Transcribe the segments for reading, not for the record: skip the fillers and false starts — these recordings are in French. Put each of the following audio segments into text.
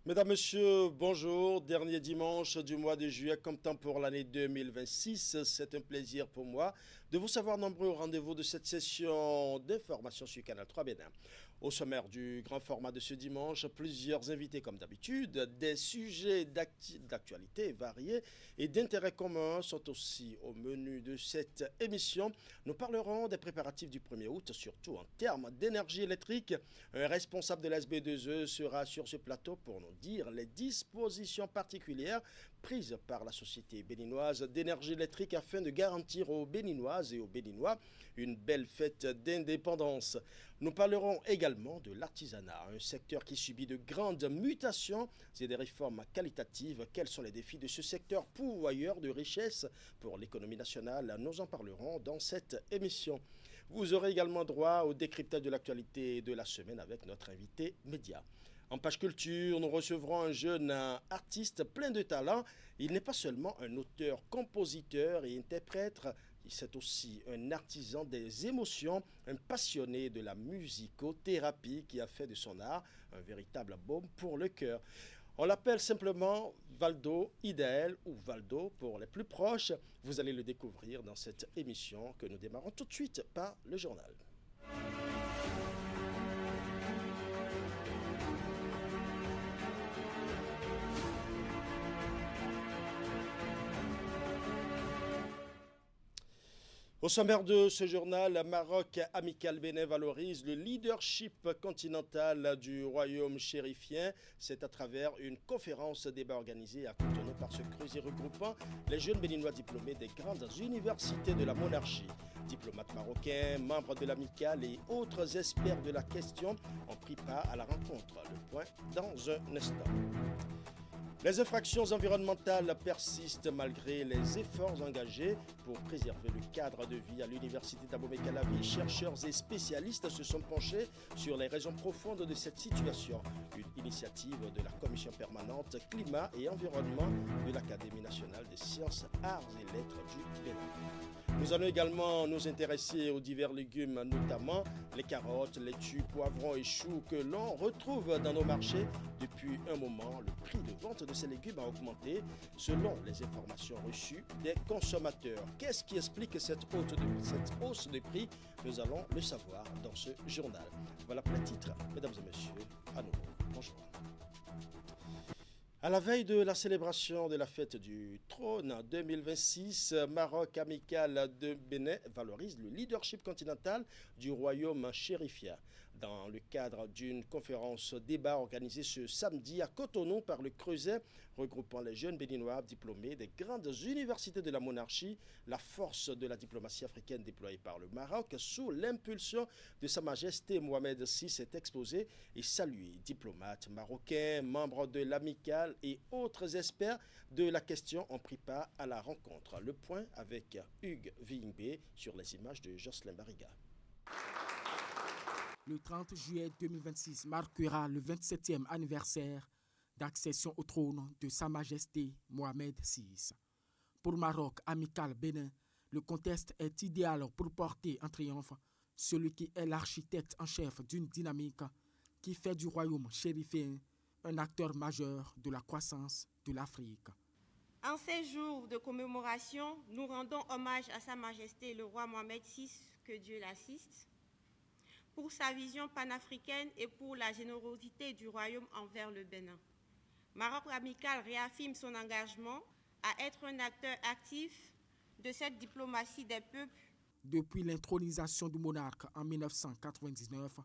Mesdames, Messieurs, bonjour. Dernier dimanche du mois de juillet, comme temps pour l'année 2026. C'est un plaisir pour moi de vous savoir nombreux au rendez-vous de cette session d'information sur Canal 3 Bénin. Au sommaire du grand format de ce dimanche, plusieurs invités comme d'habitude, des sujets d'actualité variés et d'intérêt commun sont aussi au menu de cette émission. Nous parlerons des préparatifs du 1er août, surtout en termes d'énergie électrique. Un responsable de la SB2E sera sur ce plateau pour nous dire les dispositions particulières prises par la Société béninoise d'énergie électrique afin de garantir aux Béninoises et aux Béninois une belle fête d'indépendance. Nous parlerons également de l'artisanat, un secteur qui subit de grandes mutations et des réformes qualitatives. Quels sont les défis de ce secteur pourvoyeur de richesses pour l'économie nationale? Nous en parlerons dans cette émission. Vous aurez également droit au décryptage de l'actualité de la semaine avec notre invité média. En page culture, nous recevrons un jeune artiste plein de talent. Il n'est pas seulement un auteur, compositeur et interprète, c'est aussi un artisan des émotions, un passionné de la musicothérapie qui a fait de son art un véritable baume pour le cœur. On l'appelle simplement Valdo Idéal ou Valdo pour les plus proches. Vous allez le découvrir dans cette émission que nous démarrons tout de suite par le journal. Au sommaire de ce journal, Maroc Amical Bénin valorise le leadership continental du royaume chérifien. C'est à travers une conférence débat organisée à Cotonou par ce creuset regroupant les jeunes béninois diplômés des grandes universités de la monarchie. Diplomates marocains, membres de l'Amical et autres experts de la question ont pris part à la rencontre. Le point dans un instant. Les infractions environnementales persistent malgré les efforts engagés pour préserver le cadre de vie à l'université d'Abomey-Calavi. Chercheurs et spécialistes se sont penchés sur les raisons profondes de cette situation. Une initiative de la commission permanente climat et environnement de l'Académie nationale des sciences, arts et lettres du Bénin. Nous allons également nous intéresser aux divers légumes, notamment les carottes, laitues, poivrons et choux que l'on retrouve dans nos marchés. Depuis un moment, le prix de vente de ces légumes a augmenté selon les informations reçues des consommateurs. Qu'est-ce qui explique cette hausse de prix? Nous allons le savoir dans ce journal. Voilà pour les titres. Mesdames et messieurs, à nouveau, bonjour. À la veille de la célébration de la fête du trône 2026, Maroc Amical de Bénin valorise le leadership continental du royaume chérifien. Dans le cadre d'une conférence débat organisée ce samedi à Cotonou par le Creuset, regroupant les jeunes béninois diplômés des grandes universités de la monarchie, la force de la diplomatie africaine déployée par le Maroc sous l'impulsion de Sa Majesté Mohamed VI est exposée et saluée. Diplomates marocains, membres de l'Amical et autres experts de la question ont pris part à la rencontre. Le point avec Hugues Vingbe sur les images de Jocelyn Bariga. Le 30 juillet 2026 marquera le 27e anniversaire d'accession au trône de Sa Majesté Mohamed VI. Pour Maroc Amical Bénin, le contexte est idéal pour porter en triomphe celui qui est l'architecte en chef d'une dynamique qui fait du royaume chérifien un acteur majeur de la croissance de l'Afrique. En ces jours de commémoration, nous rendons hommage à Sa Majesté le roi Mohamed VI, que Dieu l'assiste, pour sa vision panafricaine et pour la générosité du royaume envers le Bénin. Maroc Amical réaffirme son engagement à être un acteur actif de cette diplomatie des peuples. Depuis l'intronisation du monarque en 1999,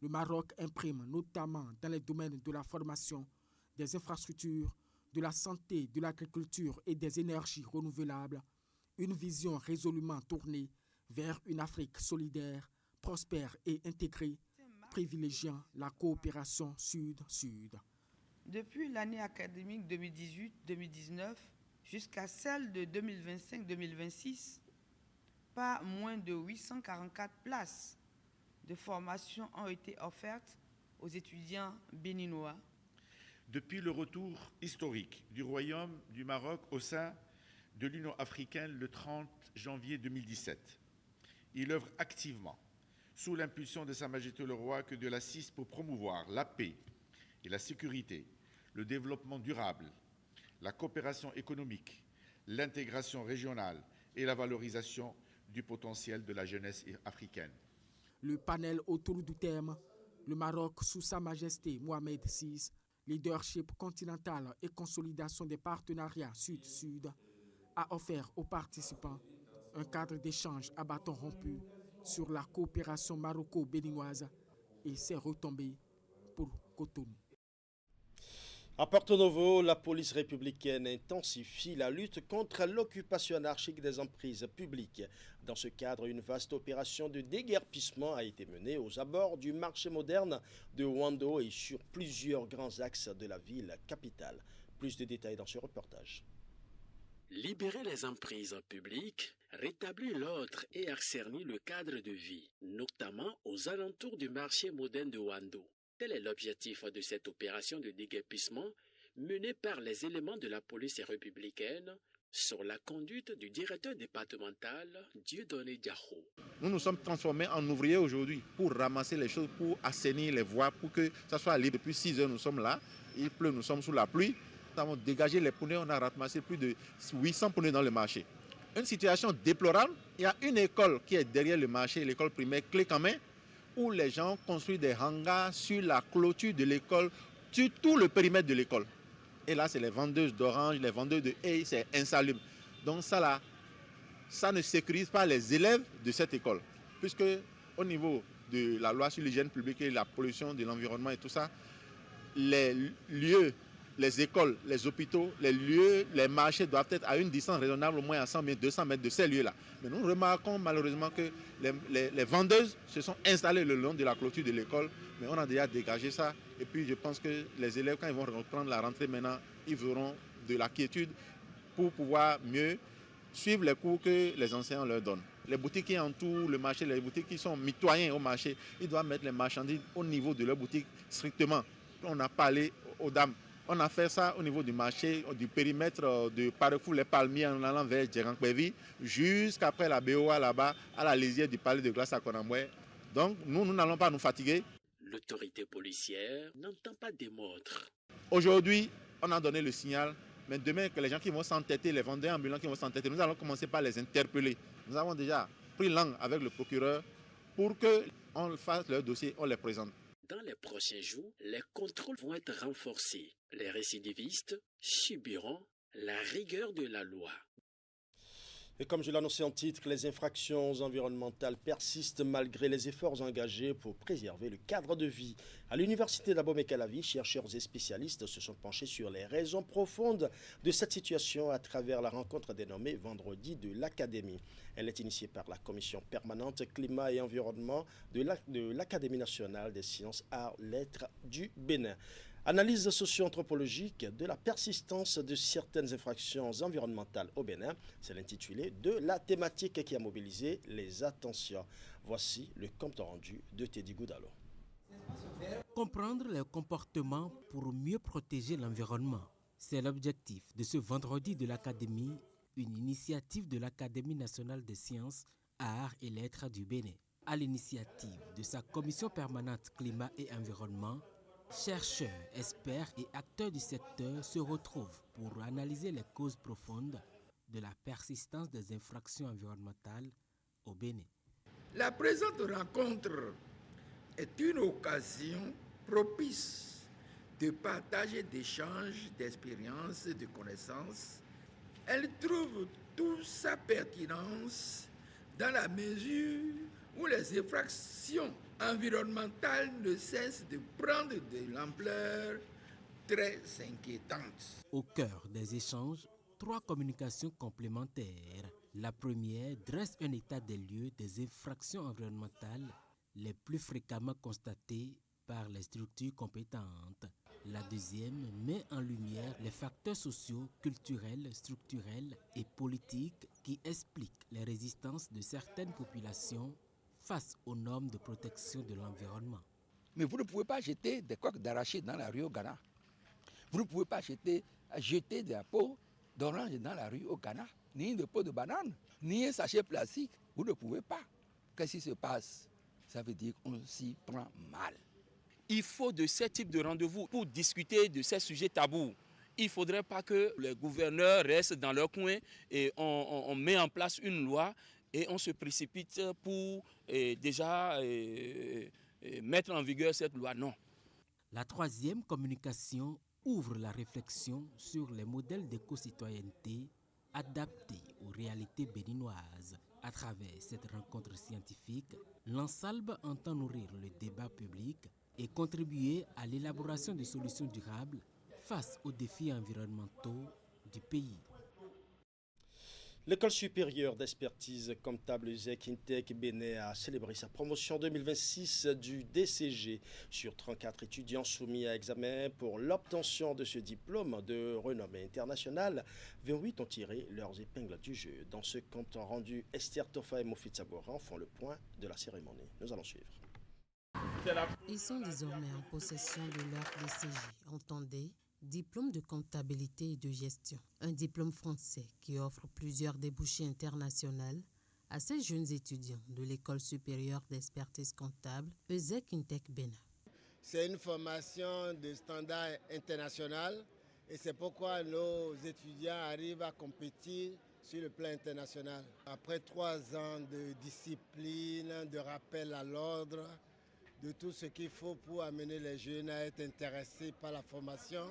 le Maroc imprime notamment dans les domaines de la formation, des infrastructures, de la santé, de l'agriculture et des énergies renouvelables, une vision résolument tournée vers une Afrique solidaire, prospère et intégrée, privilégiant la coopération sud-sud. Depuis l'année académique 2018-2019 jusqu'à celle de 2025-2026, pas moins de 844 places de formation ont été offertes aux étudiants béninois. Depuis le retour historique du Royaume du Maroc au sein de l'Union africaine le 30 janvier 2017, il œuvre activement, sous l'impulsion de Sa Majesté le Roi, que Dieu l'assiste pour promouvoir la paix et la sécurité, le développement durable, la coopération économique, l'intégration régionale et la valorisation du potentiel de la jeunesse africaine. Le panel autour du thème « Le Maroc sous Sa Majesté Mohamed VI, leadership continental et consolidation des partenariats Sud-Sud » a offert aux participants un cadre d'échange à bâton rompu sur la coopération maroco-béninoise et ses retombées pour Cotonou. À Porto Novo, la police républicaine intensifie la lutte contre l'occupation anarchique des emprises publiques. Dans ce cadre, une vaste opération de déguerpissement a été menée aux abords du marché moderne de Wando et sur plusieurs grands axes de la ville capitale. Plus de détails dans ce reportage. Libérer les emprises publiques, rétablir l'ordre et assainir le cadre de vie, notamment aux alentours du marché moderne de Wando. Tel est l'objectif de cette opération de déguerpissement menée par les éléments de la police républicaine sur la conduite du directeur départemental Dieudonné Diakho. Nous nous sommes transformés en ouvriers aujourd'hui pour ramasser les choses, pour assainir les voies, pour que ça soit libre. Depuis 6 heures, nous sommes là, il pleut, nous sommes sous la pluie. Nous avons dégagé les pneus, on a ramassé plus de 800 pneus dans le marché. Une situation déplorable, il y a une école qui est derrière le marché, l'école primaire Clé en main, où les gens construisent des hangars sur la clôture de l'école, sur tout le périmètre de l'école. Et là, c'est les vendeuses d'oranges, les vendeuses de haies, c'est insalubre. Donc ça là, ça ne sécurise pas les élèves de cette école. Puisque au niveau de la loi sur l'hygiène publique et la pollution de l'environnement et tout ça, les lieux, les écoles, les hôpitaux, les lieux, les marchés doivent être à une distance raisonnable, au moins à 100 mètres, 200 mètres de ces lieux-là. Mais nous remarquons malheureusement que les vendeuses se sont installées le long de la clôture de l'école, mais on a déjà dégagé ça. Et puis je pense que les élèves, quand ils vont reprendre la rentrée maintenant, ils auront de la quiétude pour pouvoir mieux suivre les cours que les enseignants leur donnent. Les boutiques qui entourent le marché, les boutiques qui sont mitoyens au marché, ils doivent mettre les marchandises au niveau de leur boutique strictement. On n'a pas parlé aux dames. On a fait ça au niveau du marché, du périmètre de Parcours les Palmiers en allant vers Djerankwevi, jusqu'après la BOA là-bas, à la lisière du palais de glace à Konambwe. Donc nous n'allons pas nous fatiguer. L'autorité policière n'entend pas démordre. Aujourd'hui, on a donné le signal, mais demain, que les gens qui vont s'entêter, les vendeurs ambulants qui vont s'entêter, nous allons commencer par les interpeller. Nous avons déjà pris langue avec le procureur pour qu'on fasse leur dossier, on les présente. Dans les prochains jours, les contrôles vont être renforcés. Les récidivistes subiront la rigueur de la loi. Et comme je l'annonçais en titre, les infractions environnementales persistent malgré les efforts engagés pour préserver le cadre de vie. À l'université d'Abomey-Calavi, chercheurs et spécialistes se sont penchés sur les raisons profondes de cette situation à travers la rencontre dénommée Vendredi de l'Académie. Elle est initiée par la commission permanente climat et environnement de l'Académie nationale des sciences, arts, lettres du Bénin. Analyse socio-anthropologique de la persistance de certaines infractions environnementales au Bénin, c'est l'intitulé de la thématique qui a mobilisé les attentions. Voici le compte rendu de Teddy Goudalo. Comprendre les comportements pour mieux protéger l'environnement, c'est l'objectif de ce vendredi de l'Académie, une initiative de l'Académie nationale des sciences, arts et lettres du Bénin. À l'initiative de sa commission permanente climat et environnement, chercheurs, experts et acteurs du secteur se retrouvent pour analyser les causes profondes de la persistance des infractions environnementales au Bénin. La présente rencontre est une occasion propice de partage et d'échange d'expériences et de connaissances. Elle trouve toute sa pertinence dans la mesure où les infractions environnementales ne cessent de prendre de l'ampleur très inquiétante. Au cœur des échanges, 3 communications complémentaires. La première dresse un état des lieux des infractions environnementales les plus fréquemment constatées par les structures compétentes. La deuxième met en lumière les facteurs sociaux, culturels, structurels et politiques qui expliquent les résistances de certaines populations face aux normes de protection de l'environnement. Mais vous ne pouvez pas jeter des coques d'arachide dans la rue au Ghana. Vous ne pouvez pas jeter des peaux d'orange dans la rue au Ghana, ni de peau de banane, ni un sachet plastique. Vous ne pouvez pas. Qu'est-ce qui se passe? Ça veut dire qu'on s'y prend mal. Il faut de ce type de rendez-vous pour discuter de ces sujets tabous. Il ne faudrait pas que les gouverneurs restent dans leur coin et on met en place une loi et on se précipite pour déjà mettre en vigueur cette loi. Non. La troisième communication ouvre la réflexion sur les modèles d'éco-citoyenneté adaptés aux réalités béninoises. À travers cette rencontre scientifique, l'Ensalbe entend nourrir le débat public et contribuer à l'élaboration de solutions durables face aux défis environnementaux du pays. L'école supérieure d'expertise comptable USEC INTEC Bénin a célébré sa promotion 2026 du DCG. Sur 34 étudiants soumis à examen pour l'obtention de ce diplôme de renommée internationale, 28 ont tiré leurs épingles du jeu. Dans ce compte rendu, Esther Tofa et Mofit Sabouran font le point de la cérémonie. Nous allons suivre. Ils sont désormais en possession de leur DCG, entendez, diplôme de comptabilité et de gestion. Un diplôme français qui offre plusieurs débouchés internationaux à ces jeunes étudiants de l'École supérieure d'expertise comptable USEC INTEC Bénin. C'est une formation de standard international et c'est pourquoi nos étudiants arrivent à compétir sur le plan international. Après 3 ans de discipline, de rappel à l'ordre, de tout ce qu'il faut pour amener les jeunes à être intéressés par la formation.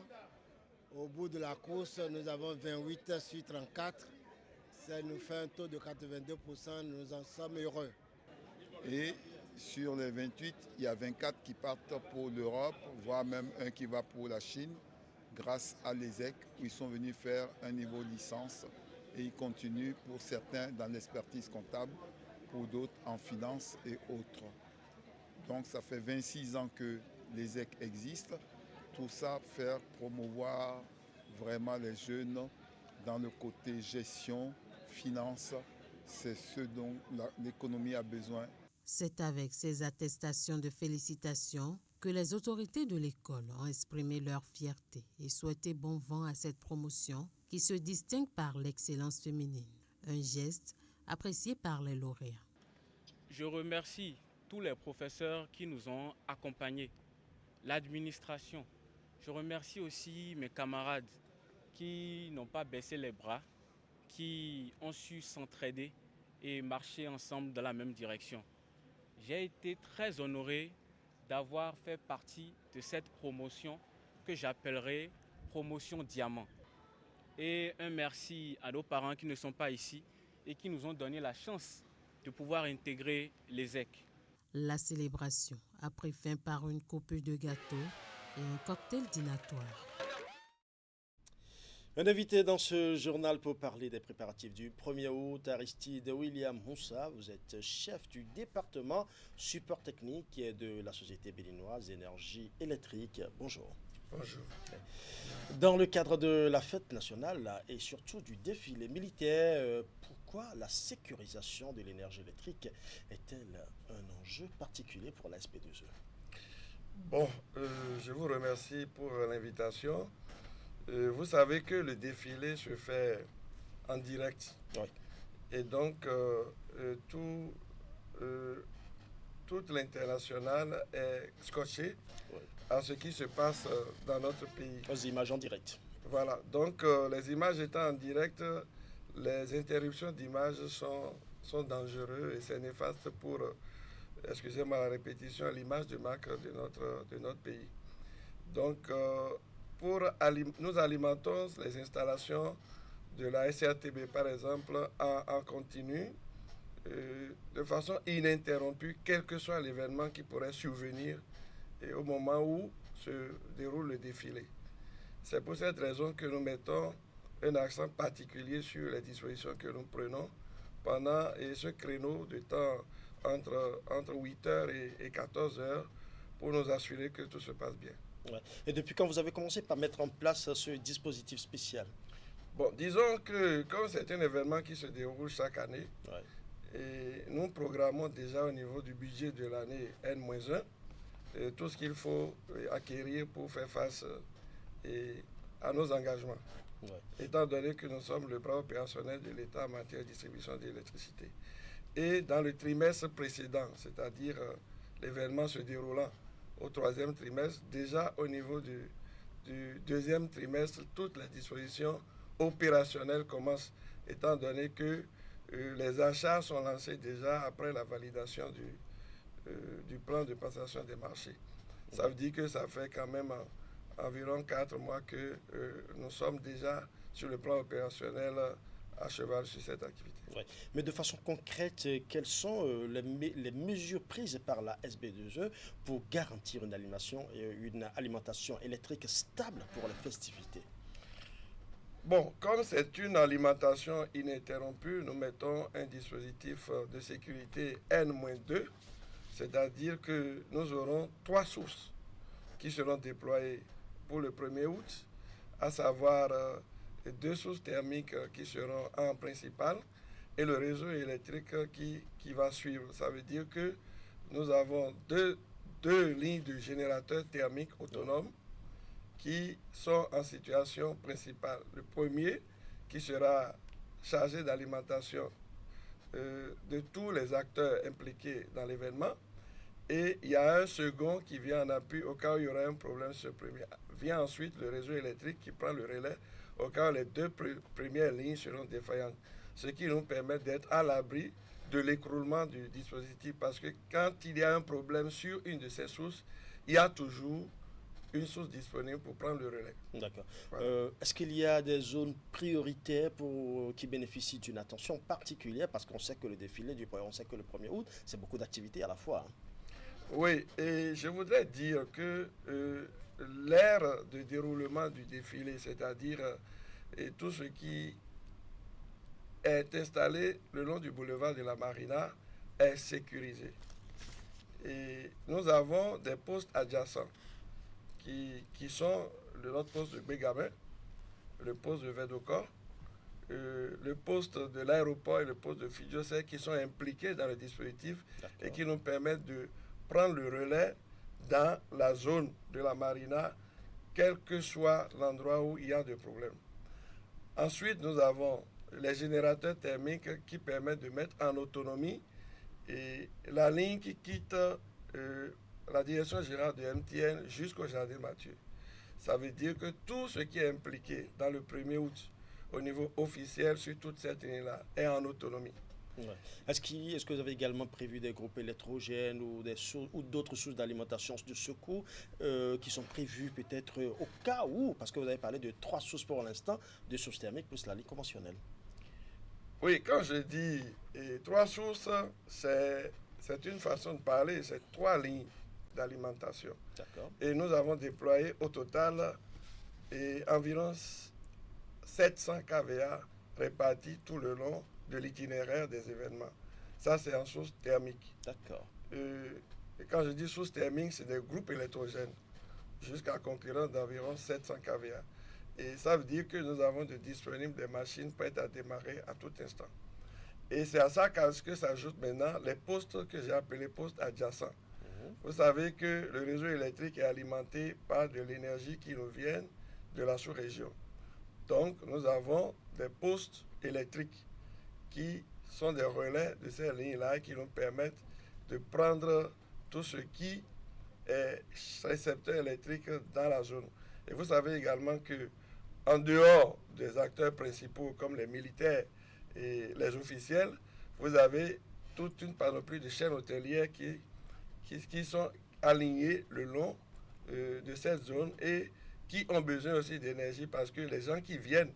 Au bout de la course, nous avons 28 sur 34. Ça nous fait un taux de 82%, nous en sommes heureux. Et sur les 28, il y a 24 qui partent pour l'Europe, voire même un qui va pour la Chine, grâce à l'ESEC, où ils sont venus faire un niveau licence. Et ils continuent pour certains dans l'expertise comptable, pour d'autres en finance et autres. Donc ça fait 26 ans que l'ESEC existe. Tout ça faire promouvoir vraiment les jeunes dans le côté gestion, finance. C'est ce dont l'économie a besoin. C'est avec ces attestations de félicitations que les autorités de l'école ont exprimé leur fierté et souhaité bon vent à cette promotion qui se distingue par l'excellence féminine. Un geste apprécié par les lauréats. Je remercie tous les professeurs qui nous ont accompagnés, l'administration. Je remercie aussi mes camarades qui n'ont pas baissé les bras, qui ont su s'entraider et marcher ensemble dans la même direction. J'ai été très honoré d'avoir fait partie de cette promotion que j'appellerai promotion diamant. Et un merci à nos parents qui ne sont pas ici et qui nous ont donné la chance de pouvoir intégrer l'ESEC. La célébration a pris fin par une coupure de gâteau et un cocktail dînatoire. Un invité dans ce journal pour parler des préparatifs du 1er août, Aristide William Moussa. Vous êtes chef du département support technique de la société béninoise Énergie électrique. Bonjour. Bonjour. Dans le cadre de la fête nationale et surtout du défilé militaire, pourquoi la sécurisation de l'énergie électrique est-elle un enjeu particulier pour la SP2E? Bon, je vous remercie pour l'invitation. Vous savez que le défilé se fait en direct. Oui. Et donc, toute l'international est scotché à ce qui se passe dans notre pays. Aux images en direct. Voilà. Donc, les images étant en direct, les interruptions d'images sont dangereuses et c'est néfaste pour, excusez-moi la répétition, l'image de marque de notre pays. Donc, nous alimentons les installations de la SRTB, par exemple, en continu, de façon ininterrompue, quel que soit l'événement qui pourrait survenir et au moment où se déroule le défilé. C'est pour cette raison que nous mettons un accent particulier sur les dispositions que nous prenons pendant ce créneau de temps entre 8h et 14h pour nous assurer que tout se passe bien. Ouais. Et depuis quand vous avez commencé par mettre en place ce dispositif spécial? Bon, disons que comme c'est un événement qui se déroule chaque année, et nous programmons déjà au niveau du budget de l'année N-1 tout ce qu'il faut acquérir pour faire face à nos engagements, étant donné que nous sommes le bras opérationnel de l'État en matière de distribution d'électricité. Et dans le trimestre précédent, c'est-à-dire l'événement se déroulant au 3e trimestre. Déjà au niveau du 2e trimestre, toutes les dispositions opérationnelles commencent, étant donné que les achats sont lancés déjà après la validation du plan de passation des marchés. Ça veut dire que ça fait quand même environ 4 mois que nous sommes déjà sur le plan opérationnel à cheval sur cette activité. Ouais. Mais de façon concrète, quelles sont les mesures prises par la SB2E pour garantir une alimentation électrique stable pour les festivités? Bon, comme c'est une alimentation ininterrompue, nous mettons un dispositif de sécurité N-2, c'est-à-dire que nous aurons 3 sources qui seront déployées pour le 1er août, à savoir 2 sources thermiques qui seront en principal et le réseau électrique qui va suivre. Ça veut dire que nous avons deux lignes de générateurs thermiques autonomes qui sont en situation principale. Le premier qui sera chargé d'alimentation de tous les acteurs impliqués dans l'événement, et il y a un second qui vient en appui au cas où il y aura un problème sur le premier. Vient ensuite le réseau électrique qui prend le relais au cas où les 2 premières lignes seront défaillantes, ce qui nous permet d'être à l'abri de l'écroulement du dispositif, parce que quand il y a un problème sur une de ces sources, il y a toujours une source disponible pour prendre le relais. D'accord. Voilà. Est-ce qu'il y a des zones prioritaires qui bénéficient d'une attention particulière, parce qu'on sait que le défilé on sait que le 1er août, c'est beaucoup d'activités à la fois, hein. Oui, et je voudrais dire que l'aire de déroulement du défilé, c'est-à-dire tout ce qui est installé le long du boulevard de la Marina, est sécurisé. Et nous avons des postes adjacents qui sont notre poste de Bégamin, le poste de Vedocor, le poste de l'aéroport et le poste de Fidjosé qui sont impliqués dans le dispositif et qui nous permettent de prendre le relais dans la zone de la Marina, quel que soit l'endroit où il y a des problèmes. Ensuite, nous avons les générateurs thermiques qui permettent de mettre en autonomie et la ligne qui quitte la direction générale de MTN jusqu'au Jardin Mathieu. Ça veut dire que tout ce qui est impliqué dans le 1er août au niveau officiel sur toute cette ligne-là est en autonomie. Ouais. Est-ce que vous avez également prévu des groupes électrogènes ou d'autres sources d'alimentation de secours qui sont prévues peut-être au cas où, parce que vous avez parlé de 3 sources pour l'instant, 2 sources thermiques plus la ligne conventionnelle? Oui, quand je dis 3 sources, c'est une façon de parler, c'est 3 lignes d'alimentation. D'accord. Et nous avons déployé au total environ 700 kVA répartis tout le long de l'itinéraire des événements. Ça, c'est en source thermique. D'accord. Et quand je dis source thermique, c'est des groupes électrogènes jusqu'à concurrence d'environ 700 kVA. Et ça veut dire que nous avons de disponibles des machines prêtes à démarrer à tout instant. Et c'est à ça que s'ajoutent maintenant les postes que j'ai appelés postes adjacents. Vous savez que le réseau électrique est alimenté par de l'énergie qui nous vient de la sous-région. Donc, nous avons des postes électriques qui sont des relais de ces lignes-là qui nous permettent de prendre tout ce qui est récepteur électrique dans la zone. Et vous savez également que en dehors des acteurs principaux comme les militaires et les officiels, vous avez toute une panoplie de chaînes hôtelières qui sont alignées le long de cette zone et qui ont besoin aussi d'énergie parce que les gens qui viennent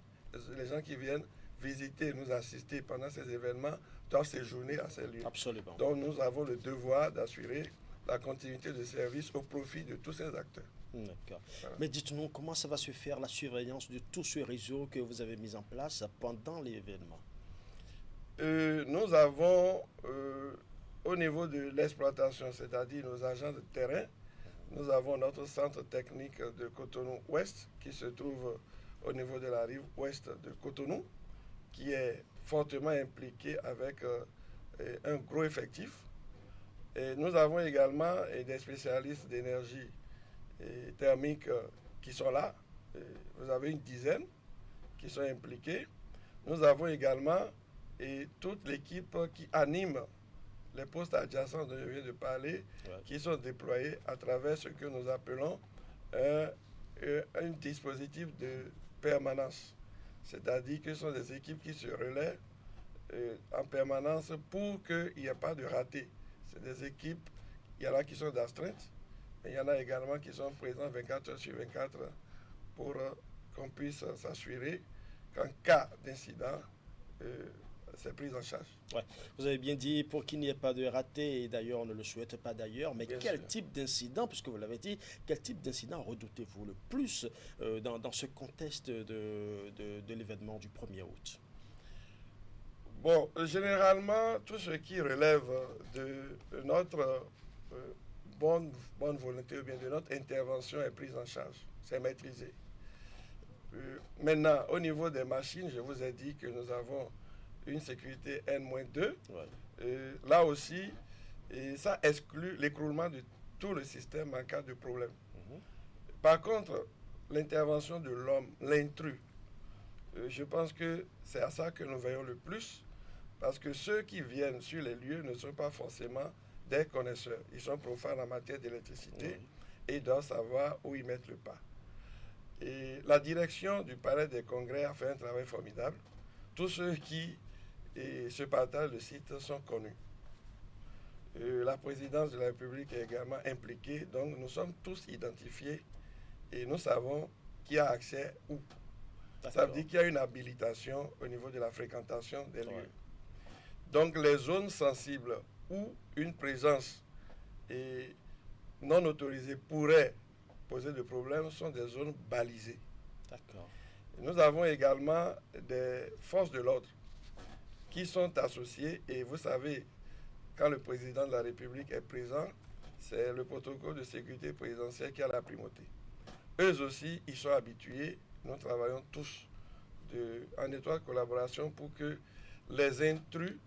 visiter, nous assister pendant ces événements doivent séjourner à ces lieux. Absolument. Donc nous avons le devoir d'assurer la continuité de service au profit de tous ces acteurs. D'accord. Voilà. Mais dites-nous, comment ça va se faire la surveillance de tout ce réseau que vous avez mis en place pendant l'événement? Nous avons, au niveau de l'exploitation, c'est-à-dire nos agents de terrain, nous avons notre centre technique de Cotonou-Ouest qui se trouve au niveau de la rive ouest de Cotonou, qui est fortement impliqué avec un gros effectif. Et nous avons également des spécialistes d'énergie thermique qui sont là. Vous avez une dizaine qui sont impliqués. Nous avons également toute l'équipe qui anime les postes adjacents dont je viens de parler, qui sont déployés à travers ce que nous appelons un dispositif de permanence. C'est-à-dire que ce sont des équipes qui se relaient en permanence pour qu'il n'y ait pas de raté. C'est des équipes, il y en a qui sont d'astreinte, mais il y en a également qui sont présents 24 heures sur 24 pour qu'on puisse s'assurer qu'en cas d'incident, c'est pris en charge. Ouais. Vous avez bien dit pour qu'il n'y ait pas de raté, et d'ailleurs on ne le souhaite pas d'ailleurs, mais quel type d'incident, puisque vous l'avez dit, quel type d'incident redoutez-vous le plus dans ce contexte de l'événement du 1er août? Bon, généralement, tout ce qui relève de notre bonne volonté ou bien de notre intervention est pris en charge, c'est maîtrisé. Maintenant, au niveau des machines, je vous ai dit que nous avons une sécurité N-2. Là aussi, et ça exclut l'écroulement de tout le système en cas de problème. Par contre, l'intervention de l'homme, l'intrus, je pense que c'est à ça que nous veillons le plus, parce que ceux qui viennent sur les lieux ne sont pas forcément des connaisseurs. Ils sont profanes en matière d'électricité et doivent savoir où ils mettent le pas. Et la direction du Palais des Congrès a fait un travail formidable. Tous ceux qui se partagent le site sont connus. La présidence de la République est également impliquée, donc nous sommes tous identifiés et nous savons qui a accès où. Ça veut dire qu'il y a une habilitation au niveau de la fréquentation des lieux. Donc les zones sensibles où une présence non autorisée pourrait poser de problèmes sont des zones balisées. D'accord. Nous avons également des forces de l'ordre qui sont associées, et vous savez, quand le président de la République est présent, c'est le protocole de sécurité présidentielle qui a la primauté. Eux aussi, ils sont habitués. Nous travaillons tous en étroite collaboration pour que les intrus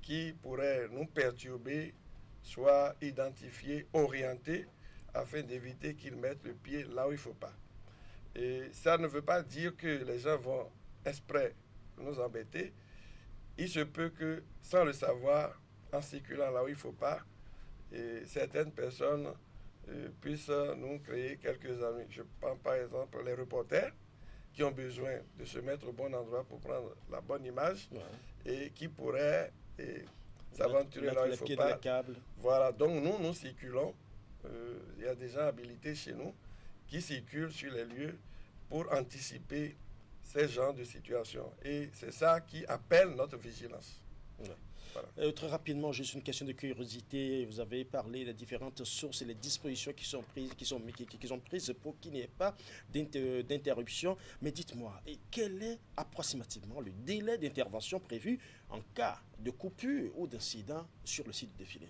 qui pourraient nous perturber soient identifiés, orientés, afin d'éviter qu'ils mettent le pied là où il ne faut pas. Et ça ne veut pas dire que les gens vont exprès nous embêter. Il se peut que, sans le savoir, en circulant là où il ne faut pas, certaines personnes puissent nous créer quelques ennuis. Je prends par exemple les reporters qui ont besoin de se mettre au bon endroit pour prendre la bonne image et qui pourraient s'aventurer là où il ne faut pas. Voilà, donc nous circulons. Il y a des gens habilités chez nous qui circulent sur les lieux pour anticiper ces genres de situations. Et c'est ça qui appelle notre vigilance. Voilà. Très rapidement, juste une question de curiosité. Vous avez parlé des différentes sources et les dispositions qui sont prises pour qu'il n'y ait pas d'interruption. Mais dites-moi, quel est approximativement le délai d'intervention prévu en cas de coupure ou d'incident sur le site du défilé?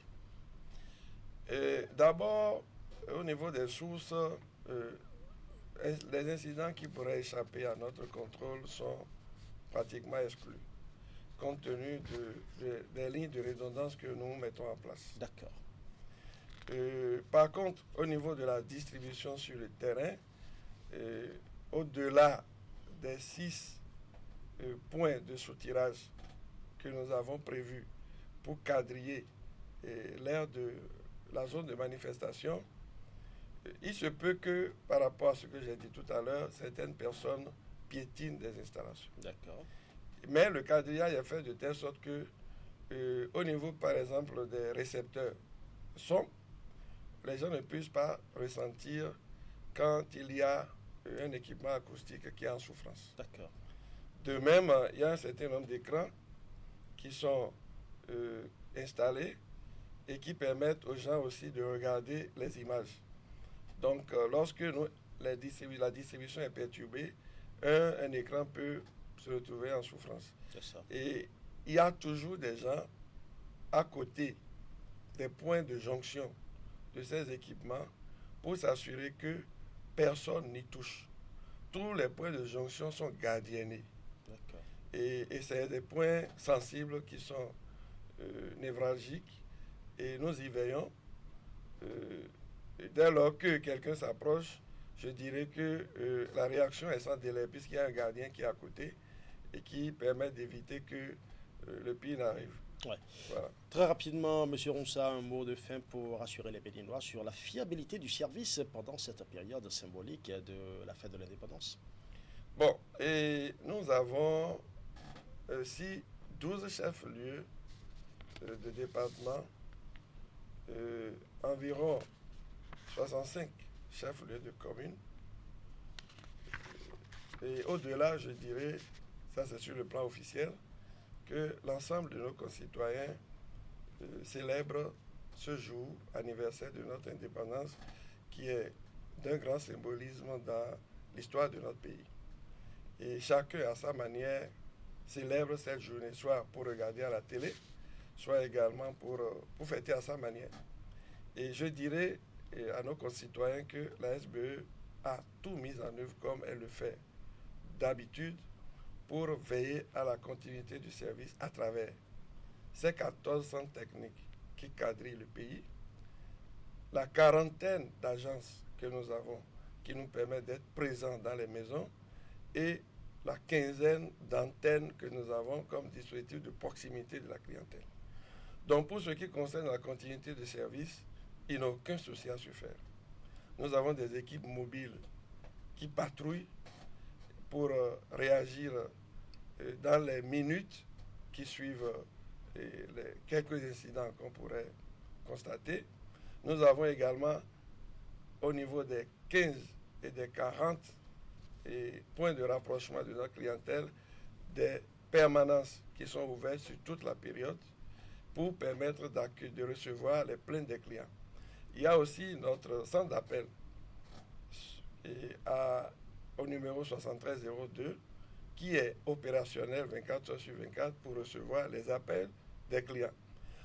D'abord, au niveau des sources, les incidents qui pourraient échapper à notre contrôle sont pratiquement exclus, compte tenu des lignes de redondance que nous mettons en place. D'accord. Par contre, au niveau de la distribution sur le terrain, au-delà des 6 points de soutirage que nous avons prévus pour quadriller l'aire de la zone de manifestation, il se peut que, par rapport à ce que j'ai dit tout à l'heure, certaines personnes piétinent des installations. D'accord. Mais le quadrillage est fait de telle sorte que, au niveau, par exemple, des récepteurs son, les gens ne puissent pas ressentir quand il y a un équipement acoustique qui est en souffrance. D'accord. De même, il y a un certain nombre d'écrans qui sont installés et qui permettent aux gens aussi de regarder les images. Donc, lorsque la distribution est perturbée, un écran peut se retrouver en souffrance. C'est ça. Et il y a toujours des gens à côté des points de jonction de ces équipements pour s'assurer que personne n'y touche. Tous les points de jonction sont gardiennés. D'accord. Et c'est des points sensibles qui sont névralgiques et nous y veillons. Dès lors que quelqu'un s'approche, je dirais que la réaction est sans délai puisqu'il y a un gardien qui est à côté et qui permet d'éviter que le pire n'arrive. Ouais. Voilà. Très rapidement, M. Ronsa, un mot de fin pour rassurer les Béninois sur la fiabilité du service pendant cette période symbolique de la fête de l'indépendance. Bon, et nous avons aussi 12 chefs-lieux de département, environ 65 chefs-lieux de communes. Et au-delà, je dirais, ça c'est sur le plan officiel, que l'ensemble de nos concitoyens célèbrent ce jour anniversaire de notre indépendance qui est d'un grand symbolisme dans l'histoire de notre pays. Et chacun à sa manière célèbre cette journée, soit pour regarder à la télé, soit également pour fêter à sa manière. Et je dirais à nos concitoyens que la SBE a tout mis en œuvre comme elle le fait d'habitude pour veiller à la continuité du service à travers ces 14 centres techniques qui quadrillent le pays, la quarantaine d'agences que nous avons qui nous permettent d'être présents dans les maisons et la quinzaine d'antennes que nous avons comme dispositif de proximité de la clientèle. Donc pour ce qui concerne la continuité du service, il n'y a aucun souci à se faire. Nous avons des équipes mobiles qui patrouillent pour réagir dans les minutes qui suivent les quelques incidents qu'on pourrait constater. Nous avons également au niveau des 15 et des 40 points de rapprochement de notre clientèle des permanences qui sont ouvertes sur toute la période pour permettre de recevoir les plaintes des clients. Il y a aussi notre centre d'appel au numéro 7302 qui est opérationnel 24 heures sur 24 pour recevoir les appels des clients.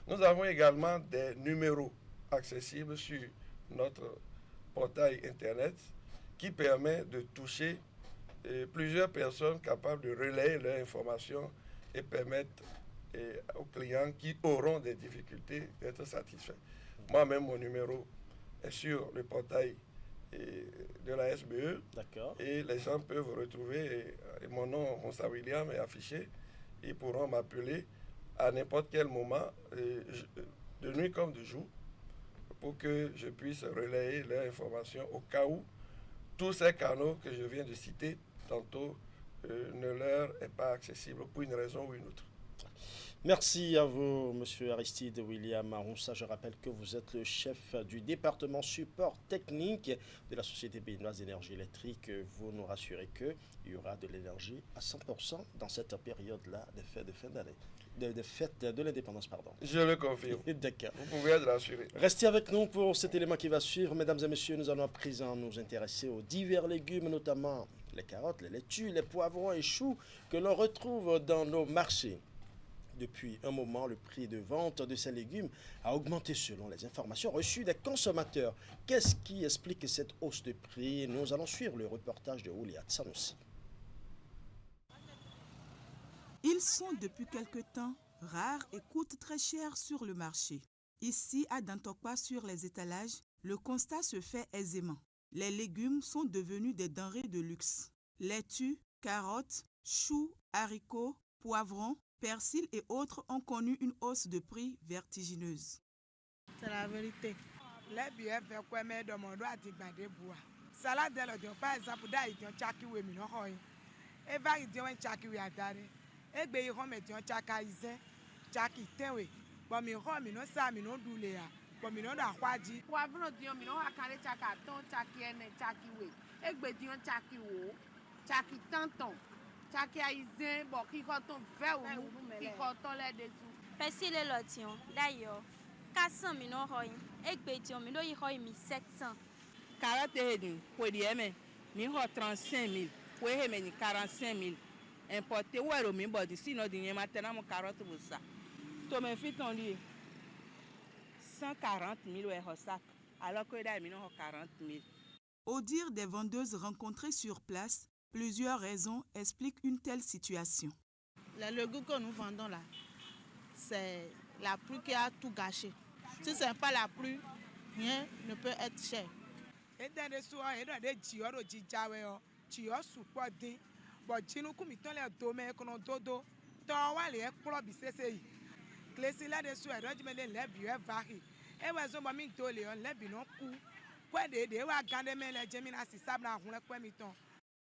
Nous avons également des numéros accessibles sur notre portail Internet qui permet de toucher plusieurs personnes capables de relayer leurs informations et permettre aux clients qui auront des difficultés d'être satisfaits. Moi-même, mon numéro est sur le portail de la SBE. D'accord. Et les gens peuvent retrouver, et mon nom, Ronsa William, est affiché. Ils pourront m'appeler à n'importe quel moment, de nuit comme de jour, pour que je puisse relayer leurs informations au cas où tous ces canaux que je viens de citer tantôt ne leur est pas accessible pour une raison ou une autre. Merci à vous, M. Aristide William Ronsa. Je rappelle que vous êtes le chef du département support technique de la Société béninoise d'énergie électrique. Vous nous rassurez qu'il y aura de l'énergie à 100% dans cette période-là des fêtes de fin d'année. Des fêtes de l'indépendance, pardon. Je le confirme. D'accord. Vous pouvez être rassuré. Restez avec nous pour cet élément qui va suivre. Mesdames et messieurs, nous allons à présent nous intéresser aux divers légumes, notamment les carottes, les laitues, les poivrons et choux que l'on retrouve dans nos marchés. Depuis un moment, le prix de vente de ces légumes a augmenté selon les informations reçues des consommateurs. Qu'est-ce qui explique cette hausse de prix? Nous allons suivre le reportage de Ouliat Sanoussi. Ils sont depuis quelque temps rares et coûtent très cher sur le marché. Ici, à Dantokpa, sur les étalages, le constat se fait aisément. Les légumes sont devenus des denrées de luxe. Laitues, carottes, choux, haricots, poivrons, persil et autres ont connu une hausse de prix vertigineuse. C'est la vérité. Les billets fait quoi mais demandons à Tigandé bois. Salade de par exemple d'ailleurs chaki we mi no hoy. E va idio en chaki we adare. E gbe yi ho me tion chaka ize. Chaki tenwe. Bo mi ho mi no sa mi no dule ya. Bo mi no da kwaji. Poivron dio mi no akare chaka ton chaki ene chaki we. E gbe dio chaki wo. Chaki tanton. Chaki aïzen, bon, qui coton vert ou qui coton les dessous. Persil et lotion, d'ailleurs, 400 000 euros, et bétion, mais il y a 700. Carotte et pour dire, mais il y a 35 000, pour dire, 45 000. Importé, ou alors, mais bon, sinon, il y a maintenant mon carotte pour ça. Toi, mes filles, on dit 140 000 euros sac, alors que là, il y a 40 000. Au dire des vendeuses rencontrées sur place, plusieurs raisons expliquent une telle situation. Les légumes que nous vendons là, c'est la pluie qui a tout gâché. Si ce n'est pas la pluie, rien ne peut être cher. Et dans les soirs, il y a des diors qui sont Bon,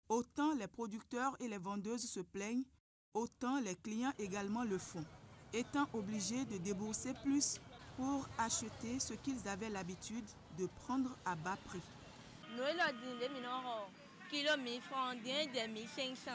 Autant les producteurs et les vendeuses se plaignent, autant les clients également le font, étant obligés de débourser plus pour acheter ce qu'ils avaient l'habitude de prendre à bas prix. Kilo 1000 francs, 1500.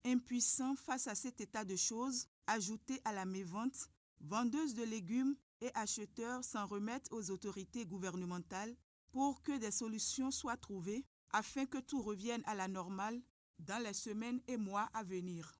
Impuissants face à cet état de choses, ajouté à la mévente, vendeuses de légumes et acheteurs s'en remettent aux autorités gouvernementales pour que des solutions soient trouvées afin que tout revienne à la normale dans les semaines et mois à venir.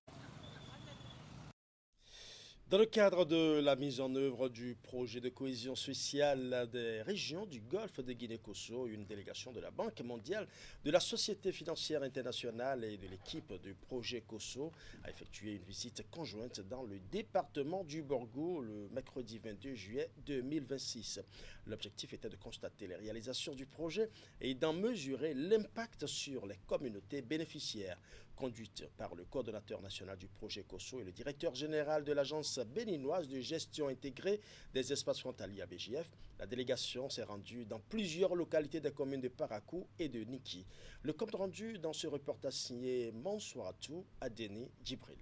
Dans le cadre de la mise en œuvre du projet de cohésion sociale des régions du Golfe de Guinée-Kosso, une délégation de la Banque mondiale, de la Société financière internationale et de l'équipe du projet Kosso a effectué une visite conjointe dans le département du Borgo le mercredi 22 juillet 2026. L'objectif était de constater les réalisations du projet et d'en mesurer l'impact sur les communautés bénéficiaires. Conduite par le coordonnateur national du projet Kosso et le directeur général de l'agence béninoise de gestion intégrée des espaces frontaliers ABGF, la délégation s'est rendue dans plusieurs localités des communes de Parakou et de Niki. Le compte rendu dans ce reportage signé Mansouratou Adeni Djibril.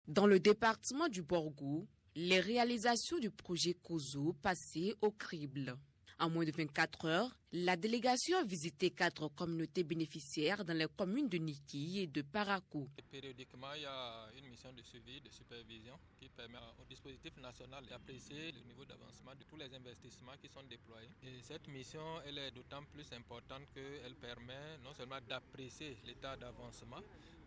Dans le département du Borgo, les réalisations du projet Kosso passaient au crible. En moins de 24 heures, la délégation a visité 4 communautés bénéficiaires dans les communes de Niki et de Parakou. Périodiquement, il y a une mission de suivi, de supervision qui permet au dispositif national d'apprécier le niveau d'avancement de tous les investissements qui sont déployés. Et cette mission, elle est d'autant plus importante qu'elle permet non seulement d'apprécier l'état d'avancement,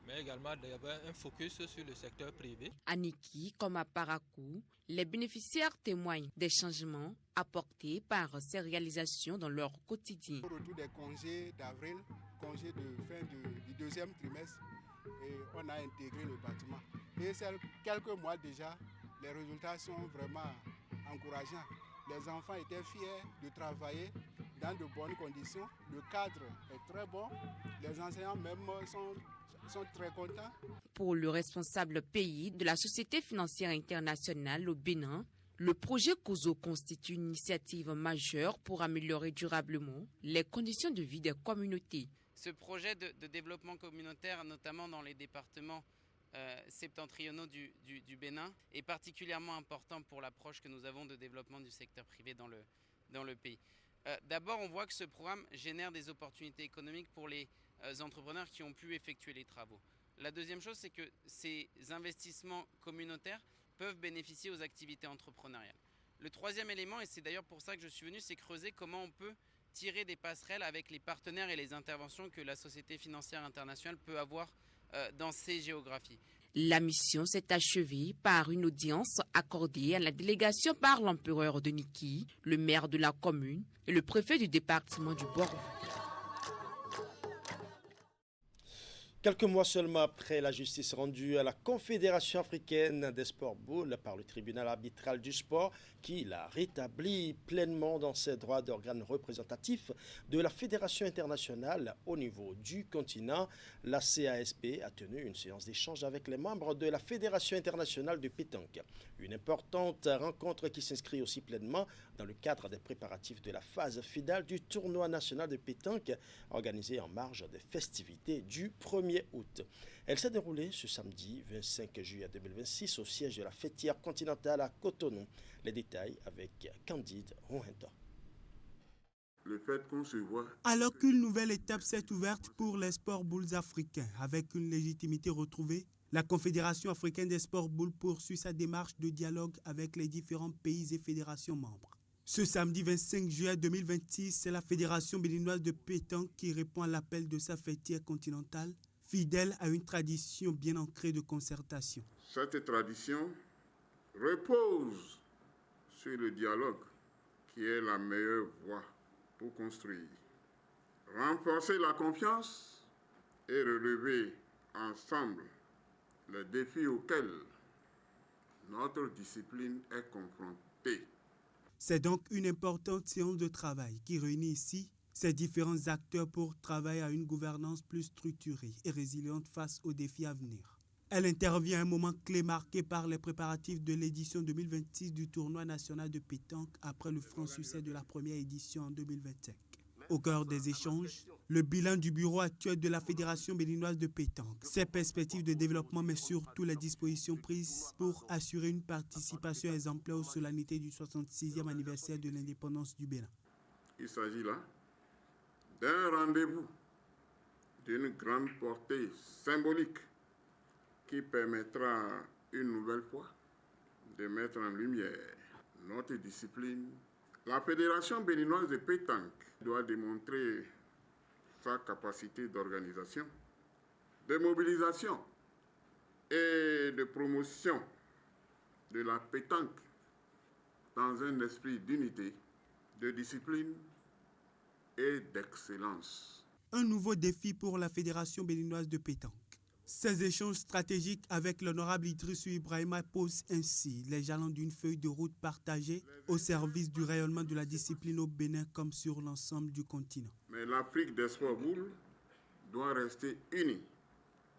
mais également d'avoir un focus sur le secteur privé. À Niki comme à Parakou, les bénéficiaires témoignent des changements apportés par ces réalisations dans leur quotidien. Au retour des congés d'avril, congés de fin du deuxième trimestre, et on a intégré le bâtiment. Et c'est quelques mois déjà, les résultats sont vraiment encourageants. Les enfants étaient fiers de travailler dans de bonnes conditions. Le cadre est très bon. Les enseignants même sont très contents. Pour le responsable pays de la Société financière internationale au Bénin, le projet Kosso constitue une initiative majeure pour améliorer durablement les conditions de vie des communautés. Ce projet de développement communautaire, notamment dans les départements septentrionaux du Bénin, est particulièrement important pour l'approche que nous avons de développement du secteur privé dans le pays. D'abord, on voit que ce programme génère des opportunités économiques pour les entrepreneurs qui ont pu effectuer les travaux. La deuxième chose, c'est que ces investissements communautaires peuvent bénéficier aux activités entrepreneuriales. Le troisième élément, et c'est d'ailleurs pour ça que je suis venu, c'est creuser comment on peut tirer des passerelles avec les partenaires et les interventions que la Société financière internationale peut avoir dans ces géographies. La mission s'est achevée par une audience accordée à la délégation par l'empereur de Niki, le maire de la commune et le préfet du département du Borgo. Quelques mois seulement après la justice rendue à la Confédération africaine des sports boules par le tribunal arbitral du sport, qui l'a rétabli pleinement dans ses droits d'organe représentatif de la Fédération internationale au niveau du continent, la CASP a tenu une séance d'échange avec les membres de la Fédération internationale de pétanque. Une importante rencontre qui s'inscrit aussi pleinement dans le cadre des préparatifs de la phase finale du tournoi national de pétanque organisé en marge des festivités du 1er août. Elle s'est déroulée ce samedi 25 juillet 2026 au siège de la fêtière continentale à Cotonou. Les détails avec Candide Rouhenta. Le fait qu'on se voit. Alors qu'une nouvelle étape s'est ouverte pour les sports boules africains, avec une légitimité retrouvée, la Confédération africaine des sports boules poursuit sa démarche de dialogue avec les différents pays et fédérations membres. Ce samedi 25 juillet 2026, c'est la Fédération béninoise de pétanque qui répond à l'appel de sa fêtière continentale, fidèle à une tradition bien ancrée de concertation. Cette tradition repose sur le dialogue, qui est la meilleure voie pour construire, renforcer la confiance et relever ensemble les défis auxquels notre discipline est confrontée. C'est donc une importante séance de travail qui réunit ici ces différents acteurs pour travailler à une gouvernance plus structurée et résiliente face aux défis à venir. Elle intervient à un moment clé marqué par les préparatifs de l'édition 2026 du tournoi national de pétanque après le franc succès de la première édition en 2025. Au cœur des échanges, le bilan du bureau actuel de la Fédération béninoise de pétanque, ses perspectives de développement, mais surtout les dispositions prises pour assurer une participation exemplaire aux solennités du 66e anniversaire de l'indépendance du Bénin. Il s'agit là d'un rendez-vous d'une grande portée symbolique qui permettra une nouvelle fois de mettre en lumière notre discipline. La Fédération béninoise de pétanque doit démontrer sa capacité d'organisation, de mobilisation et de promotion de la pétanque dans un esprit d'unité, de discipline et d'excellence. Un nouveau défi pour la Fédération béninoise de pétanque. Ces échanges stratégiques avec l'honorable Idrissou Ibrahima posent ainsi les jalons d'une feuille de route partagée au service du rayonnement de la discipline au Bénin comme sur l'ensemble du continent. Mais l'Afrique des sports boules doit rester unie,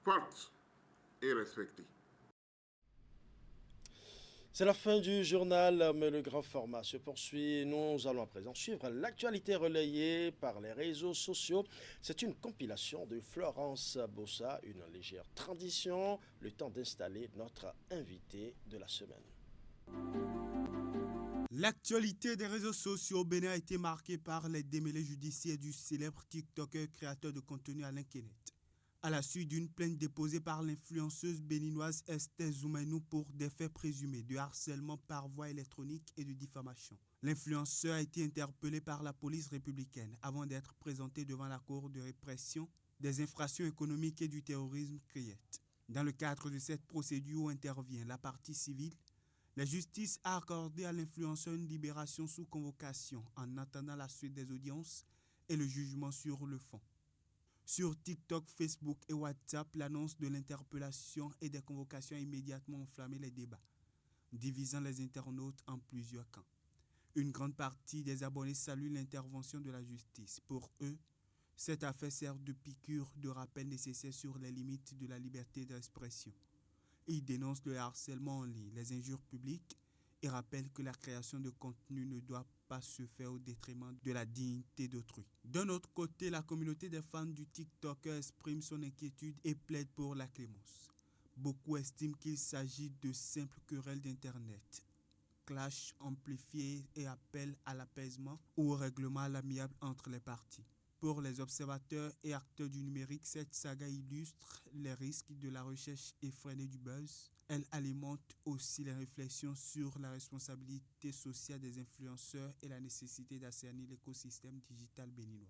forte et respectée. C'est la fin du journal, mais le grand format se poursuit. Nous allons à présent suivre l'actualité relayée par les réseaux sociaux. C'est une compilation de Florence Bossa, une légère transition, le temps d'installer notre invité de la semaine. L'actualité des réseaux sociaux au Bénin a été marquée par les démêlés judiciaires du célèbre TikToker créateur de contenu Alain Kenneth. À la suite d'une plainte déposée par l'influenceuse béninoise Esther Zoumenou pour des faits présumés de harcèlement par voie électronique et de diffamation. L'influenceur a été interpellé par la police républicaine avant d'être présenté devant la Cour de répression des infractions économiques et du terrorisme CRIET. Dans le cadre de cette procédure où intervient la partie civile, la justice a accordé à l'influenceur une libération sous convocation en attendant la suite des audiences et le jugement sur le fond. Sur TikTok, Facebook et WhatsApp, l'annonce de l'interpellation et des convocations a immédiatement enflammé les débats, divisant les internautes en plusieurs camps. Une grande partie des abonnés saluent l'intervention de la justice. Pour eux, cette affaire sert de piqûre de rappel nécessaire sur les limites de la liberté d'expression. Ils dénoncent le harcèlement en ligne, les injures publiques et rappellent que la création de contenu ne doit pas se faire au détriment de la dignité d'autrui. D'un autre côté, la communauté des fans du TikToker exprime son inquiétude et plaide pour la clémence. Beaucoup estiment qu'il s'agit de simples querelles d'Internet, clash amplifiés et appellent à l'apaisement ou au règlement à l'amiable entre les parties. Pour les observateurs et acteurs du numérique, cette saga illustre les risques de la recherche effrénée du buzz. Elle alimente aussi les réflexions sur la responsabilité sociale des influenceurs et la nécessité d'assainir l'écosystème digital béninois.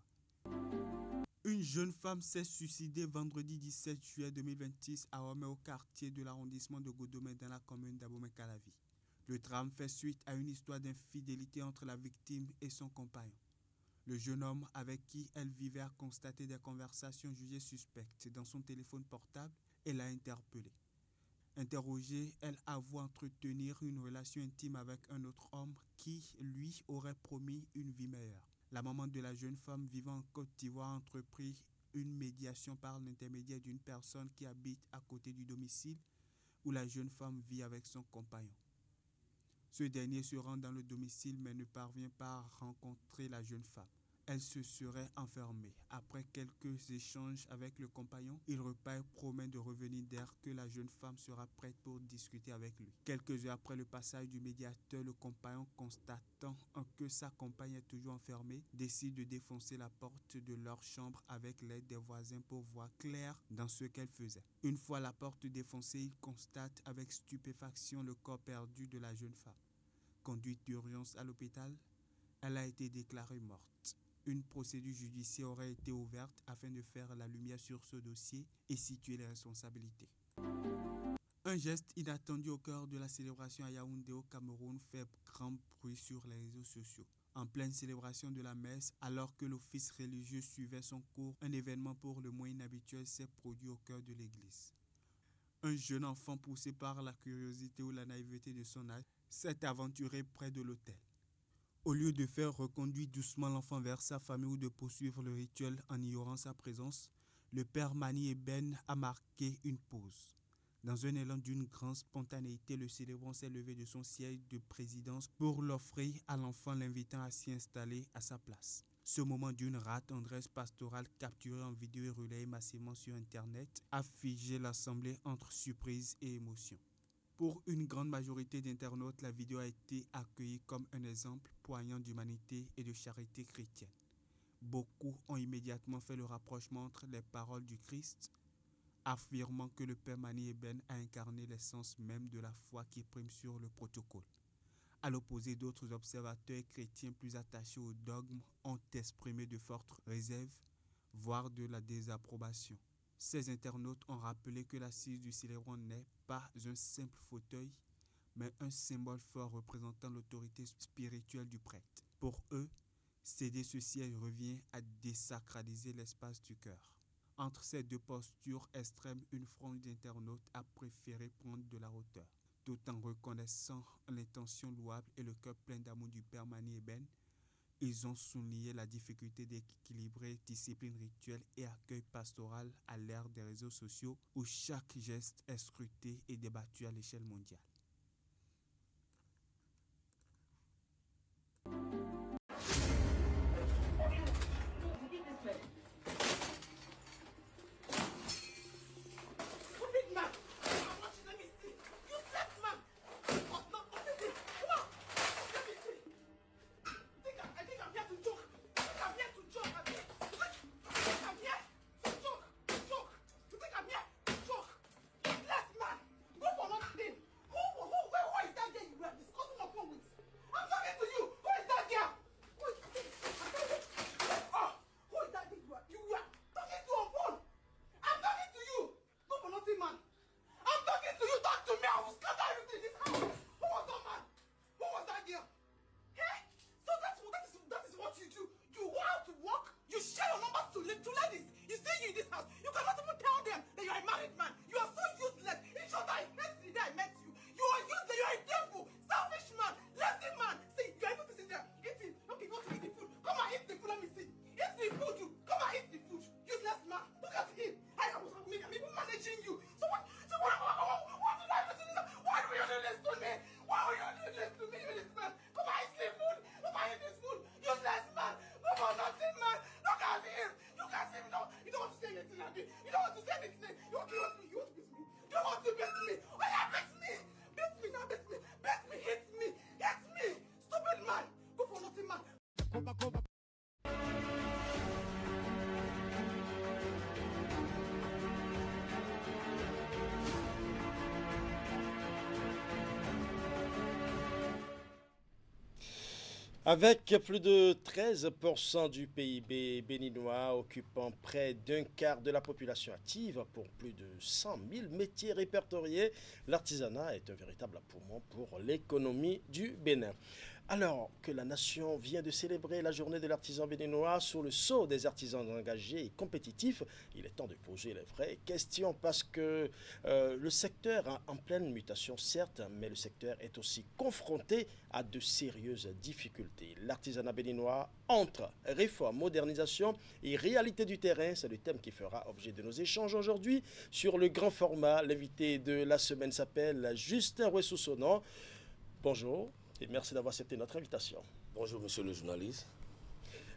Une jeune femme s'est suicidée vendredi 17 juillet 2026 à Homé, au quartier de l'arrondissement de Godomé dans la commune d'Abomey-Calavi. Le drame fait suite à une histoire d'infidélité entre la victime et son compagnon. Le jeune homme avec qui elle vivait a constaté des conversations jugées suspectes dans son téléphone portable et l'a interpellée. Interrogée, elle avoue entretenir une relation intime avec un autre homme qui, lui, aurait promis une vie meilleure. La maman de la jeune femme vivant en Côte d'Ivoire a entrepris une médiation par l'intermédiaire d'une personne qui habite à côté du domicile où la jeune femme vit avec son compagnon. Ce dernier se rend dans le domicile mais ne parvient pas à rencontrer la jeune femme. Elle se serait enfermée. Après quelques échanges avec le compagnon, il repart et promet de revenir dès que la jeune femme sera prête pour discuter avec lui. Quelques heures après le passage du médiateur, le compagnon, constatant que sa compagne est toujours enfermée, décide de défoncer la porte de leur chambre avec l'aide des voisins pour voir clair dans ce qu'elle faisait. Une fois la porte défoncée, il constate avec stupéfaction le corps perdu de la jeune femme. Conduite d'urgence à l'hôpital, elle a été déclarée morte. Une procédure judiciaire aurait été ouverte afin de faire la lumière sur ce dossier et situer les responsabilités. Un geste inattendu au cœur de la célébration à Yaoundé au Cameroun fait grand bruit sur les réseaux sociaux. En pleine célébration de la messe, alors que l'office religieux suivait son cours, un événement pour le moins inhabituel s'est produit au cœur de l'église. Un jeune enfant poussé par la curiosité ou la naïveté de son âge s'est aventuré près de l'autel. Au lieu de faire reconduire doucement l'enfant vers sa famille ou de poursuivre le rituel en ignorant sa présence, le père Mani Eben a marqué une pause. Dans un élan d'une grande spontanéité, le célébrant s'est levé de son siège de présidence pour l'offrir à l'enfant, l'invitant à s'y installer à sa place. Ce moment d'une rare tendresse pastorale capturé en vidéo et relayé massivement sur Internet a figé l'assemblée entre surprise et émotion. Pour une grande majorité d'internautes, la vidéo a été accueillie comme un exemple poignant d'humanité et de charité chrétienne. Beaucoup ont immédiatement fait le rapprochement entre les paroles du Christ, affirmant que le père Mani Eben a incarné l'essence même de la foi qui prime sur le protocole. À l'opposé, d'autres observateurs chrétiens plus attachés au dogme ont exprimé de fortes réserves, voire de la désapprobation. Ces internautes ont rappelé que l'assise du célébrant n'est pas un simple fauteuil, mais un symbole fort représentant l'autorité spirituelle du prêtre. Pour eux, céder ce siège revient à désacraliser l'espace du cœur. Entre ces deux postures extrêmes, une frange d'internautes a préféré prendre de la hauteur. Tout en reconnaissant l'intention louable et le cœur plein d'amour du père Mani Eben, ils ont souligné la difficulté d'équilibrer discipline rituelle et accueil pastoral à l'ère des réseaux sociaux où chaque geste est scruté et débattu à l'échelle mondiale. Avec plus de 13% du PIB béninois occupant près d'un quart de la population active pour plus de 100 000 métiers répertoriés, l'artisanat est un véritable poumon pour l'économie du Bénin. Alors que la nation vient de célébrer la journée de l'artisan béninois sous le sceau des artisans engagés et compétitifs, il est temps de poser les vraies questions parce que le secteur est en pleine mutation, certes, mais le secteur est aussi confronté à de sérieuses difficultés. L'artisanat béninois entre réforme, modernisation et réalité du terrain, c'est le thème qui fera objet de nos échanges aujourd'hui sur le grand format. L'invité de la semaine s'appelle Justin Ouessou-Sonon. Bonjour. Et merci d'avoir accepté notre invitation. Bonjour, monsieur le journaliste.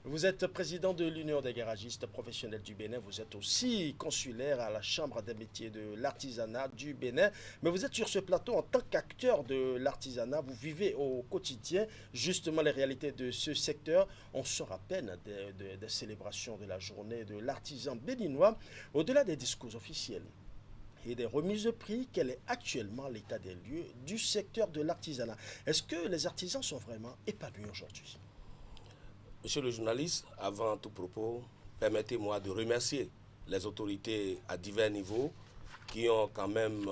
Vous êtes président de l'Union des garagistes professionnels du Bénin. Vous êtes aussi consulaire à la Chambre des métiers de l'artisanat du Bénin. Mais vous êtes sur ce plateau en tant qu'acteur de l'artisanat. Vous vivez au quotidien justement les réalités de ce secteur. On sort à peine des célébrations de la journée de l'artisan béninois. Au-delà des discours officiels et des remises de prix, quel est actuellement l'état des lieux du secteur de l'artisanat? Est-ce que les artisans sont vraiment épanouis aujourd'hui? Monsieur le journaliste, avant tout propos, permettez-moi de remercier les autorités à divers niveaux qui ont quand même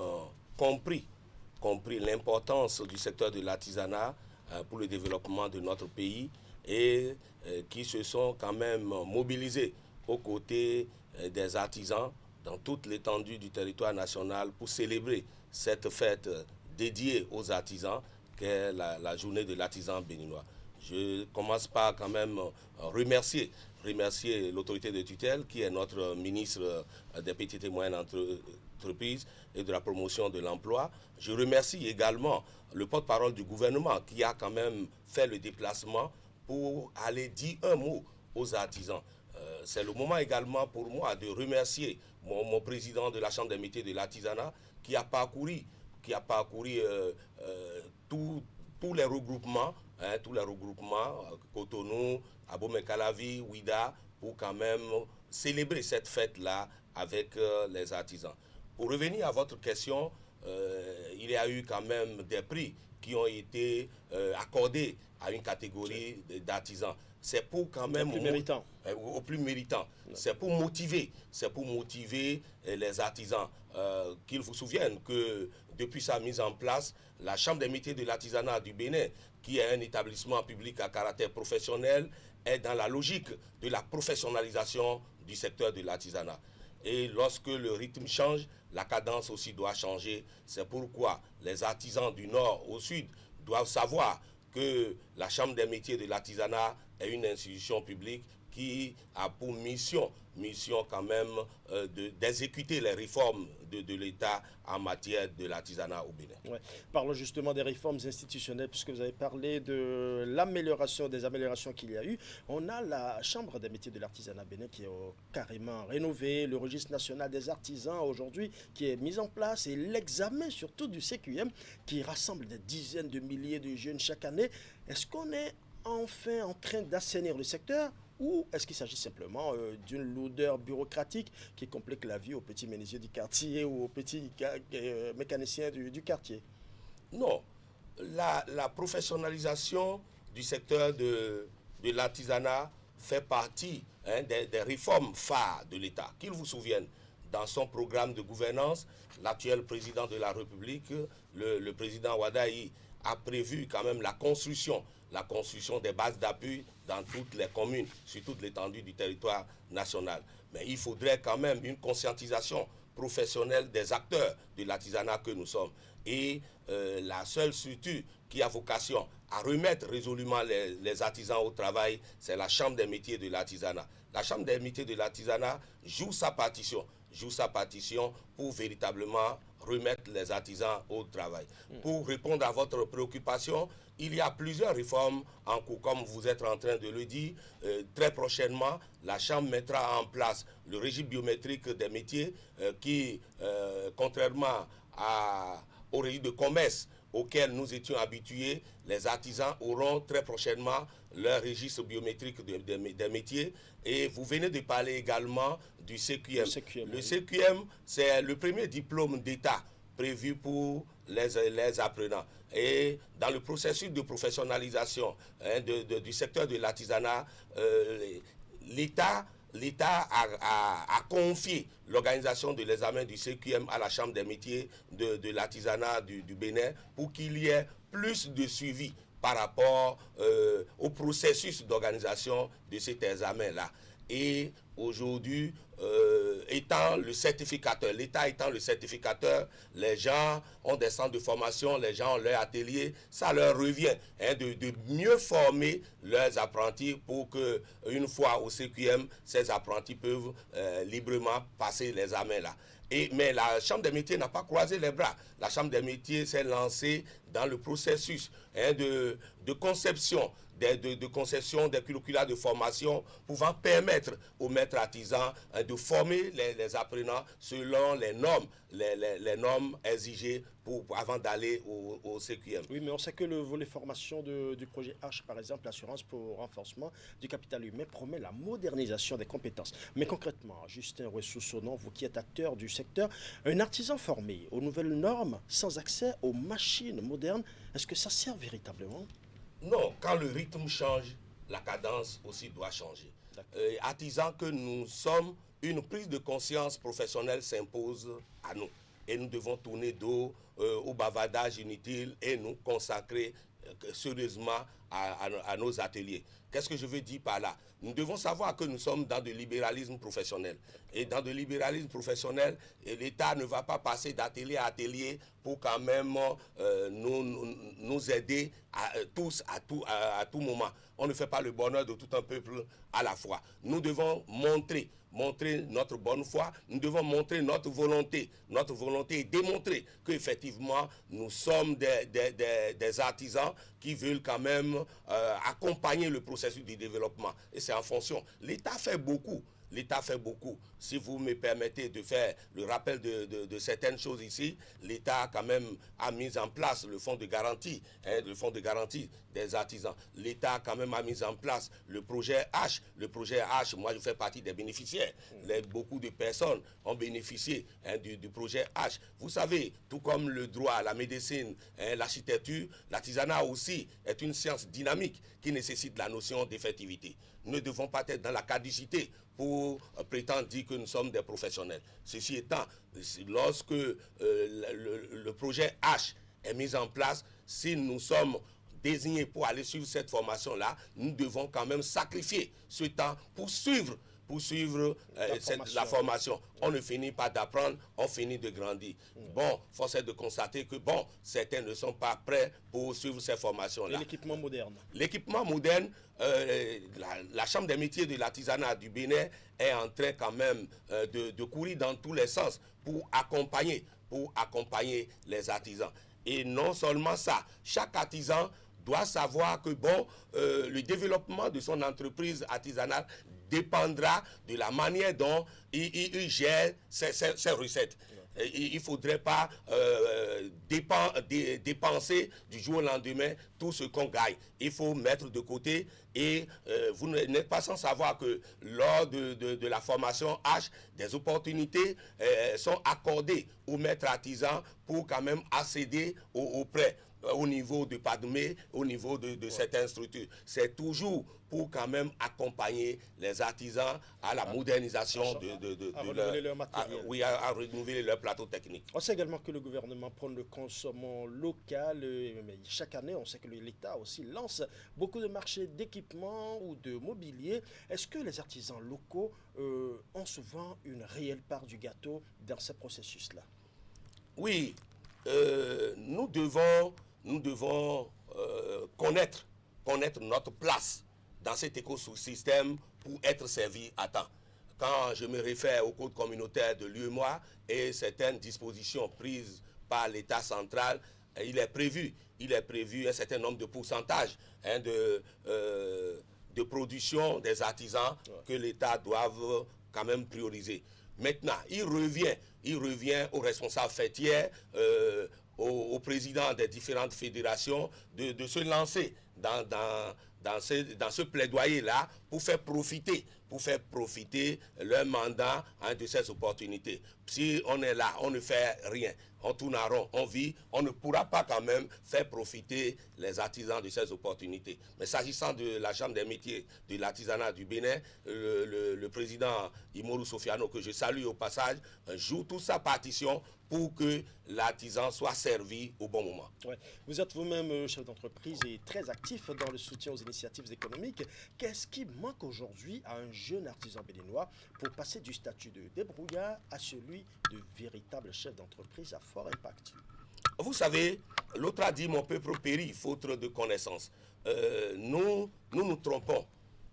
compris l'importance du secteur de l'artisanat pour le développement de notre pays et qui se sont quand même mobilisés aux côtés des artisans dans toute l'étendue du territoire national pour célébrer cette fête dédiée aux artisans, qu'est la journée de l'artisan béninois. Je commence par quand même remercier l'autorité de tutelle qui est notre ministre des petites et moyennes entreprises et de la promotion de l'emploi. Je remercie également le porte-parole du gouvernement qui a quand même fait le déplacement pour aller dire un mot aux artisans. C'est le moment également pour moi de remercier mon président de la Chambre des métiers de l'artisanat qui a parcouru tous les regroupements, Cotonou, Abomey-Calavi, Ouida, pour quand même célébrer cette fête-là avec les artisans. Pour revenir à votre question, il y a eu quand même des prix qui ont été accordés à une catégorie d'artisans. C'est pour quand même au plus méritant. C'est pour motiver les artisans. Qu'ils vous souviennent que depuis sa mise en place, la Chambre des métiers de l'artisanat du Bénin, qui est un établissement public à caractère professionnel, est dans la logique de la professionnalisation du secteur de l'artisanat. Et lorsque le rythme change, la cadence aussi doit changer. C'est pourquoi les artisans du nord au sud doivent savoir que la Chambre des métiers de l'artisanat est une institution publique qui a pour mission quand même d'exécuter les réformes de l'État en matière de l'artisanat au Bénin. Ouais. Parlons justement des réformes institutionnelles, puisque vous avez parlé de des améliorations qu'il y a eu. On a la Chambre des métiers de l'artisanat Bénin qui est carrément rénovée, le registre national des artisans aujourd'hui qui est mis en place et l'examen surtout du CQM qui rassemble des dizaines de milliers de jeunes chaque année. Est-ce qu'on est enfin en train d'assainir le secteur ou est-ce qu'il s'agit simplement d'une lourdeur bureaucratique qui complique la vie aux petits menuisiers du quartier ou aux petits mécaniciens du quartier? Non. La professionnalisation du secteur de l'artisanat fait partie des réformes phares de l'État. Qu'ils vous souviennent, dans son programme de gouvernance, l'actuel président de la République, le président Wadaï, a prévu quand même la construction des bases d'appui dans toutes les communes, sur toute l'étendue du territoire national. Mais il faudrait quand même une conscientisation professionnelle des acteurs de l'artisanat que nous sommes. Et la seule structure qui a vocation à remettre résolument les artisans au travail, c'est la Chambre des métiers de l'artisanat. La Chambre des métiers de l'artisanat joue sa partition pour véritablement remettre les artisans au travail. Pour répondre à votre préoccupation, il y a plusieurs réformes en cours, comme vous êtes en train de le dire. Très prochainement, la Chambre mettra en place le régime biométrique des métiers qui, contrairement au régime de commerce auquel nous étions habitués, les artisans auront très prochainement leur registre biométrique des métiers. Et vous venez de parler également du CQM. Le CQM, c'est le premier diplôme d'État prévu pour les apprenants. Et dans le processus de professionnalisation du secteur de l'artisanat, l'État a confié l'organisation de l'examen du CQM à la Chambre des métiers de l'artisanat du Bénin pour qu'il y ait plus de suivi par rapport au processus d'organisation de cet examen-là. Et aujourd'hui, l'État étant le certificateur, les gens ont des centres de formation, les gens ont leur atelier, ça leur revient de mieux former leurs apprentis pour que, une fois au CQM, ces apprentis peuvent librement passer l'examen là. Mais la Chambre des métiers n'a pas croisé les bras. La Chambre des métiers s'est lancée dans le processus de conception des curricula de formation pouvant permettre aux maîtres artisans de former les apprenants selon les normes exigées avant d'aller au CQM. Oui, mais on sait que le volet formation du projet H, par exemple, l'assurance pour renforcement du capital humain, promet la modernisation des compétences. Mais concrètement, Justin Ouessou-Sonon, vous qui êtes acteur du secteur, un artisan formé aux nouvelles normes, sans accès aux machines modernes, est-ce que ça sert véritablement ? Non, quand le rythme change, la cadence aussi doit changer. Artisans que nous sommes, une prise de conscience professionnelle s'impose à nous. Et nous devons tourner dos au bavardage inutile et nous consacrer sérieusement à nos ateliers. Qu'est-ce que je veux dire par là? Nous devons savoir que nous sommes dans du libéralisme professionnel. Et dans le libéralisme professionnel, l'État ne va pas passer d'atelier à atelier pour quand même nous aider tous à tout moment. On ne fait pas le bonheur de tout un peuple à la fois. Nous devons montrer notre bonne foi, nous devons montrer notre volonté et démontrer qu'effectivement nous sommes des artisans qui veulent quand même accompagner le processus du développement. Et c'est en fonction. L'État fait beaucoup. Si vous me permettez de faire le rappel de certaines choses ici, l'État quand même a mis en place le fonds de garantie, le fonds de garantie des artisans. L'État quand même a mis en place le projet H. Le projet H, moi je fais partie des bénéficiaires. Beaucoup de personnes ont bénéficié du projet H. Vous savez, tout comme le droit, la médecine, l'architecture, l'artisanat aussi est une science dynamique qui nécessite la notion d'effectivité. Nous ne devons pas être dans la caducité pour prétendre dire que nous sommes des professionnels. Ceci étant, lorsque le projet H est mis en place, si nous sommes désignés pour aller suivre cette formation-là, nous devons quand même sacrifier ce temps pour suivre la formation. On ne finit pas d'apprendre, on finit de grandir. Bon, force est de constater que certains ne sont pas prêts pour suivre ces formations-là. Et l'équipement moderne? L'équipement moderne, la Chambre des métiers de l'artisanat du Bénin est en train quand même de courir dans tous les sens pour accompagner les artisans. Et non seulement ça, chaque artisan doit savoir que le développement de son entreprise artisanale dépendra de la manière dont il gère ses recettes. Il ne faudrait pas dépenser du jour au lendemain tout ce qu'on gagne. Il faut mettre de côté et vous n'êtes pas sans savoir que lors de la formation H, des opportunités sont accordées aux maîtres artisans pour quand même accéder aux prêts au niveau de Padmé, au niveau de certaines structures. C'est toujours pour quand même accompagner les artisans à la modernisation renouveler leur matériel. À renouveler leur plateau technique. On sait également que le gouvernement prône le consommant local. Mais chaque année, on sait que l'État aussi lance beaucoup de marchés d'équipements ou de mobilier. Est-ce que les artisans locaux ont souvent une réelle part du gâteau dans ce processus-là? Oui, nous devons connaître notre place dans cet écosystème pour être servi à temps. Quand je me réfère au code communautaire de l'UEMOA et certaines dispositions prises par l'État central, il est prévu un certain nombre de pourcentages de production des artisans que l'État doit quand même prioriser. Maintenant, il revient aux responsables fêtières, aux présidents des différentes fédérations de se lancer dans ce plaidoyer-là pour faire profiter leur mandat de ces opportunités. Si on est là, on ne fait rien, on tourne en rond, on vit, on ne pourra pas quand même faire profiter les artisans de ces opportunités. Mais s'agissant de la Chambre des métiers de l'artisanat du Bénin, le président Imoru Sofiano, que je salue au passage, joue toute sa partition pour que l'artisan soit servi au bon moment. Ouais. Vous êtes vous-même chef d'entreprise et très actif dans le soutien aux initiatives économiques. Qu'est-ce qui manque aujourd'hui à un jeune artisan béninois pour passer du statut de débrouillard à celui de véritable chef d'entreprise à fort impact? Vous savez, l'autre a dit « Mon peuple périt, faute de connaissances ». Nous nous trompons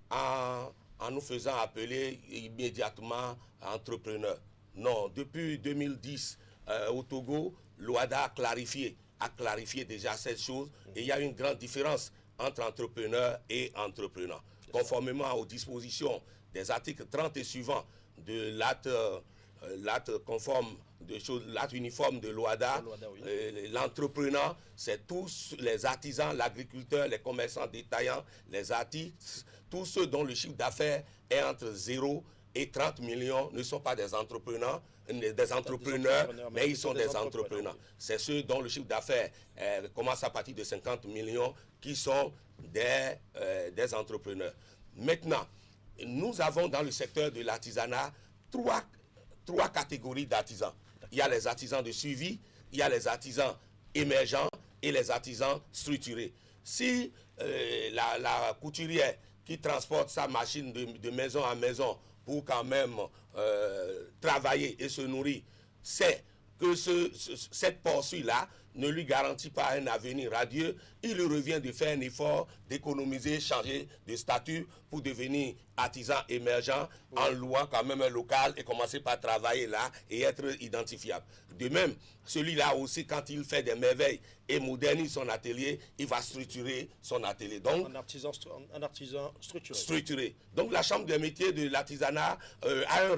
en nous faisant appeler immédiatement entrepreneurs. Non, depuis 2010, au Togo, l'OADA a clarifié déjà cette chose et il y a une grande différence entre entrepreneurs et entrepreneurs. Conformément aux dispositions des articles 30 et suivants de l'acte conforme l'acte uniforme de l'OADA, l'entrepreneur, c'est tous les artisans, l'agriculteur, les commerçants détaillants, les artistes, tous ceux dont le chiffre d'affaires est entre 0 et 30 millions ne sont pas des entrepreneurs, mais ils sont des entrepreneurs. C'est ceux dont le chiffre d'affaires commence à partir de 50 millions qui sont des entrepreneurs. Maintenant, nous avons dans le secteur de l'artisanat trois catégories d'artisans. Il y a les artisans de suivi, il y a les artisans émergents et les artisans structurés. Si la couturière qui transporte sa machine de maison en maison pour quand même travailler et se nourrir, sait que cette poursuite-là ne lui garantit pas un avenir radieux, il lui revient de faire un effort d'économiser, changer de statut pour devenir artisan émergent en louant quand même un local et commencer par travailler là et être identifiable. De même, celui-là aussi, quand il fait des merveilles et modernise son atelier, il va structurer son atelier. Donc, un artisan structuré. Structuré. Donc la Chambre des métiers de l'artisanat a un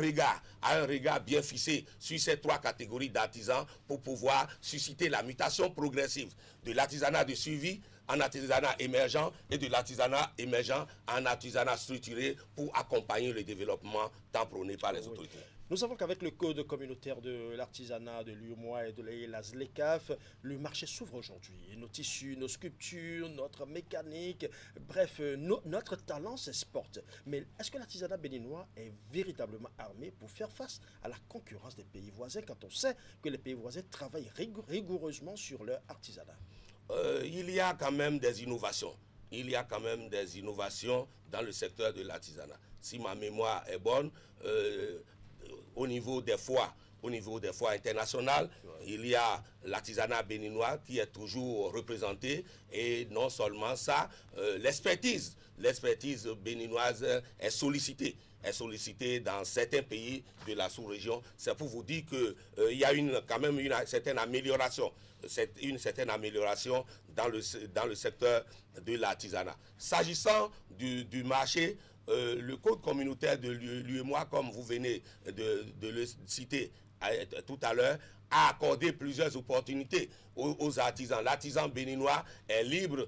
regard bien fixé sur ces trois catégories d'artisans pour pouvoir susciter la mutation progressive de l'artisanat de suivi en artisanat émergent et de l'artisanat émergent en artisanat structuré pour accompagner le développement tant prôné par les autorités. Nous savons qu'avec le code communautaire de l'artisanat de l'UEMOA et de la ZLECAF, le marché s'ouvre aujourd'hui. Nos tissus, nos sculptures, notre mécanique, bref, notre talent s'exporte. Mais est-ce que l'artisanat béninois est véritablement armé pour faire face à la concurrence des pays voisins quand on sait que les pays voisins travaillent rigoureusement sur leur artisanat? Il y a quand même des innovations. Il y a quand même des innovations dans le secteur de l'artisanat. Si ma mémoire est bonne, au niveau des foires internationales, il y a l'artisanat béninois qui est toujours représenté, et non seulement ça, l'expertise béninoise est sollicitée dans certains pays de la sous-région. C'est pour vous dire qu'il y a quand même une certaine amélioration dans le secteur de l'artisanat. S'agissant du marché, le code communautaire de l'UEMOA, comme vous venez de le citer tout à l'heure, a accordé plusieurs opportunités aux artisans. L'artisan béninois est libre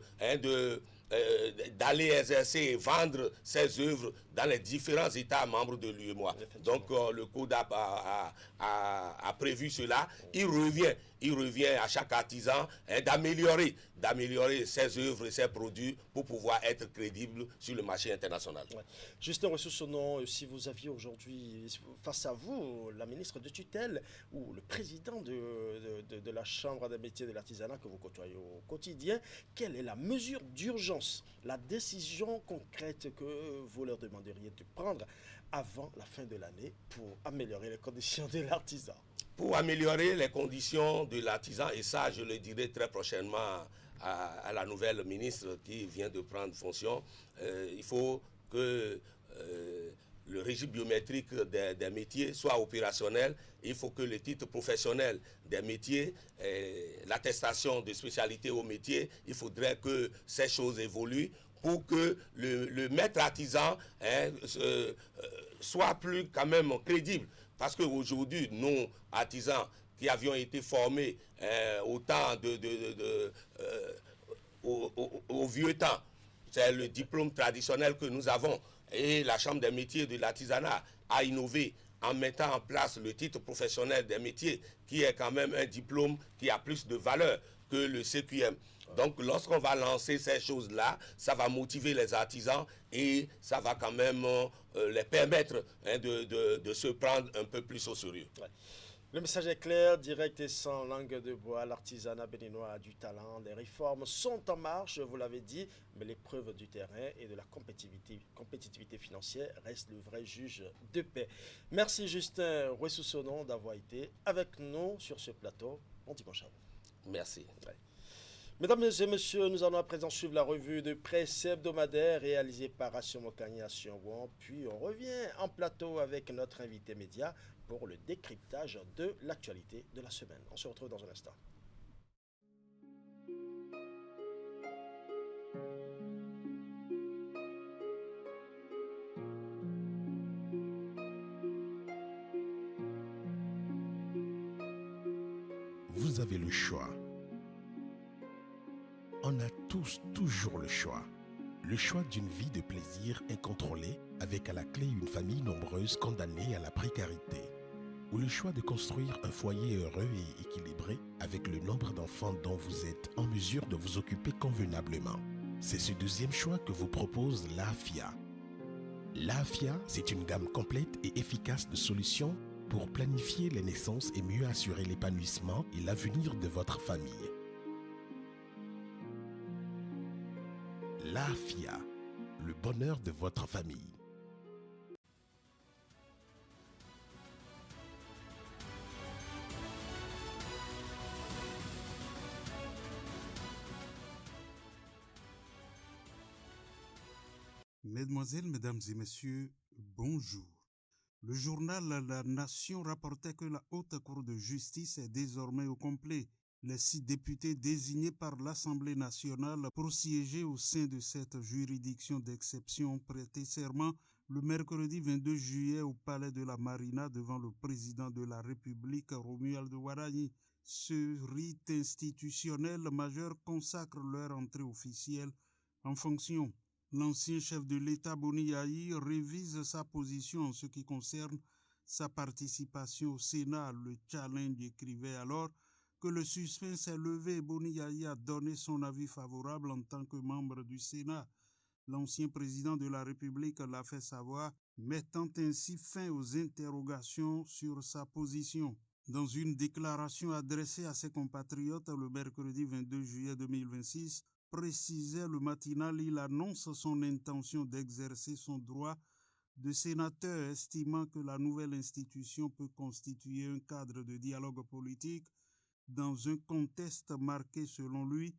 d'aller exercer et vendre ses œuvres dans les différents États membres de l'UEMOA. Donc le code a prévu cela. Il revient à chaque artisan d'améliorer ses œuvres et ses produits pour pouvoir être crédible sur le marché international. Ouais. Justin Ressourcenon, si vous aviez aujourd'hui face à vous la ministre de tutelle ou le président de la Chambre des métiers de l'artisanat que vous côtoyez au quotidien, quelle est la mesure d'urgence, la décision concrète que vous leur demanderiez de prendre avant la fin de l'année pour améliorer les conditions de l'artisan? Pour améliorer les conditions de l'artisan, et ça je le dirai très prochainement à la nouvelle ministre qui vient de prendre fonction, il faut que le régime biométrique des métiers soit opérationnel. Il faut que le titre professionnel des métiers, l'attestation de spécialité au métier, il faudrait que ces choses évoluent pour que le maître artisan soit plus quand même crédible. Parce qu'aujourd'hui, nous, artisans qui avions été formés au vieux temps, c'est le diplôme traditionnel que nous avons. Et la Chambre des métiers de l'artisanat a innové en mettant en place le titre professionnel des métiers, qui est quand même un diplôme qui a plus de valeur que le CQM. Donc lorsqu'on va lancer ces choses-là, ça va motiver les artisans et ça va quand même les permettre de se prendre un peu plus au sérieux. Ouais. Le message est clair, direct et sans langue de bois. L'artisanat béninois a du talent. Les réformes sont en marche, vous l'avez dit, mais l'épreuve du terrain et de la compétitivité financière reste le vrai juge de paix. Merci Justin Ressourcenon d'avoir été avec nous sur ce plateau. Bon dimanche à vous. Merci. Ouais. Mesdames et messieurs, nous allons à présent suivre la revue de presse hebdomadaire réalisée par Assion Mokani à Sion-Won. Puis on revient en plateau avec notre invité média pour le décryptage de l'actualité de la semaine. On se retrouve dans un instant. Vous avez le choix. On a tous toujours le choix. Le choix d'une vie de plaisir incontrôlée avec à la clé une famille nombreuse condamnée à la précarité. Ou le choix de construire un foyer heureux et équilibré avec le nombre d'enfants dont vous êtes en mesure de vous occuper convenablement. C'est ce deuxième choix que vous propose l'AFIA. L'AFIA, c'est une gamme complète et efficace de solutions pour planifier les naissances et mieux assurer l'épanouissement et l'avenir de votre famille. l'AFIA, le bonheur de votre famille. Mesdemoiselles, Mesdames et Messieurs, bonjour. Le journal La Nation rapportait que la Haute Cour de justice est désormais au complet. Les 6 députés désignés par l'Assemblée nationale pour siéger au sein de cette juridiction d'exception ont prêté serment le mercredi 22 juillet au Palais de la Marina devant le président de la République, Romuald Wardani. Ce rite institutionnel majeur consacre leur entrée officielle en fonction. L'ancien chef de l'État, Boni Yayi, révise sa position en ce qui concerne sa participation au Sénat. Le Challenge écrivait alors que le suspense est levé. Boni Yayi a donné son avis favorable en tant que membre du Sénat. L'ancien président de la République l'a fait savoir, mettant ainsi fin aux interrogations sur sa position. Dans une déclaration adressée à ses compatriotes le mercredi 22 juillet 2026, précisait le matinal, il annonce son intention d'exercer son droit de sénateur, estimant que la nouvelle institution peut constituer un cadre de dialogue politique dans un contexte marqué, selon lui,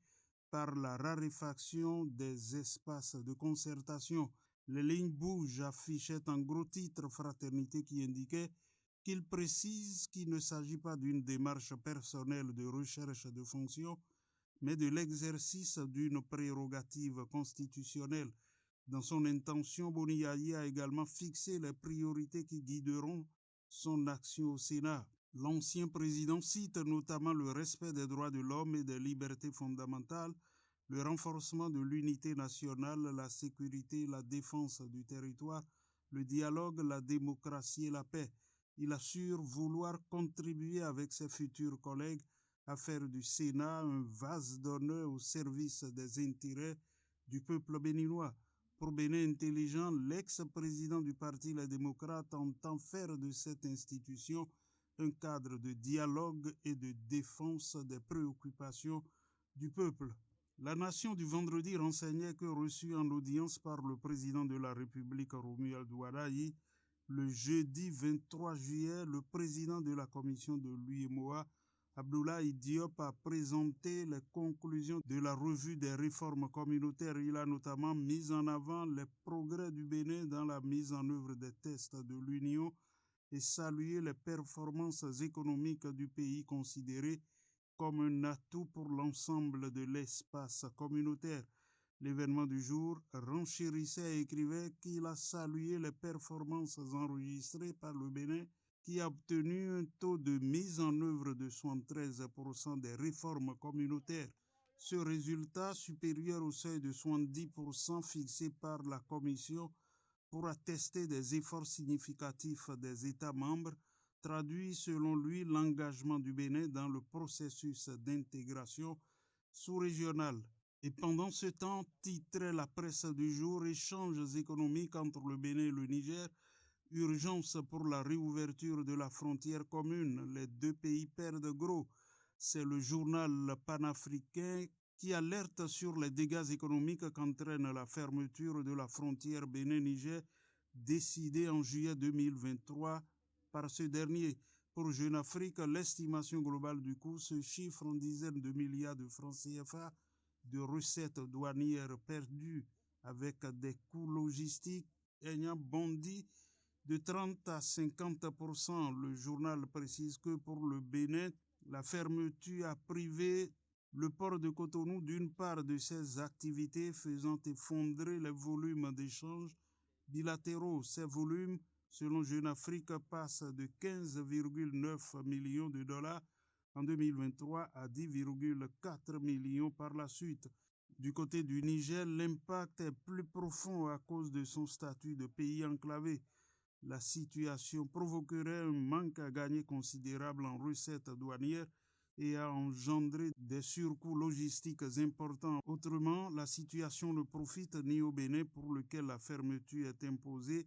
par la raréfaction des espaces de concertation. Les lignes bougent affichaient en gros titre Fraternité qui indiquait qu'il précise qu'il ne s'agit pas d'une démarche personnelle de recherche de fonction, mais de l'exercice d'une prérogative constitutionnelle. Dans son intention, Boni Yayi a également fixé les priorités qui guideront son action au Sénat. L'ancien président cite notamment le respect des droits de l'homme et des libertés fondamentales, le renforcement de l'unité nationale, la sécurité, la défense du territoire, le dialogue, la démocratie et la paix. Il assure vouloir contribuer avec ses futurs collègues à faire du Sénat un vase d'honneur au service des intérêts du peuple béninois. Pour Bénin Intelligent, l'ex-président du Parti Les Démocrates entend faire de cette institution un cadre de dialogue et de défense des préoccupations du peuple. La Nation du vendredi renseignait que reçu en audience par le président de la République, Romuald Wardani, le jeudi 23 juillet, le président de la commission de l'UEMOA, Abdoulaye Diop, a présenté les conclusions de la revue des réformes communautaires. Il a notamment mis en avant les progrès du Bénin dans la mise en œuvre des tests de l'Union et salué les performances économiques du pays considérées comme un atout pour l'ensemble de l'espace communautaire. L'événement du jour renchérissait et écrivait qu'il a salué les performances enregistrées par le Bénin, qui a obtenu un taux de mise en œuvre de 73% des réformes communautaires. Ce résultat, supérieur au seuil de 70% fixé par la Commission pour attester des efforts significatifs des États membres, traduit selon lui l'engagement du Bénin dans le processus d'intégration sous-régionale. Et pendant ce temps, titrait la presse du jour, échanges économiques entre le Bénin et le Niger, urgence pour la réouverture de la frontière commune. Les deux pays perdent gros. C'est le journal panafricain qui alerte sur les dégâts économiques qu'entraîne la fermeture de la frontière Bénin-Niger, décidée en juillet 2023 par ce dernier. Pour Jeune Afrique, l'estimation globale du coût se chiffre en dizaines de milliards de francs CFA de recettes douanières perdues, avec des coûts logistiques ayant bondi de 30 à 50%. Le journal précise que pour le Bénin, la fermeture a privé le port de Cotonou d'une part de ses activités, faisant effondrer les volumes d'échanges bilatéraux. Ces volumes, selon Jeune Afrique, passent de 15,9 millions de dollars en 2023 à 10,4 millions par la suite. Du côté du Niger, l'impact est plus profond à cause de son statut de pays enclavé. La situation provoquerait un manque à gagner considérable en recettes douanières et a engendré des surcoûts logistiques importants. Autrement, la situation ne profite ni au Bénin pour lequel la fermeture est imposée,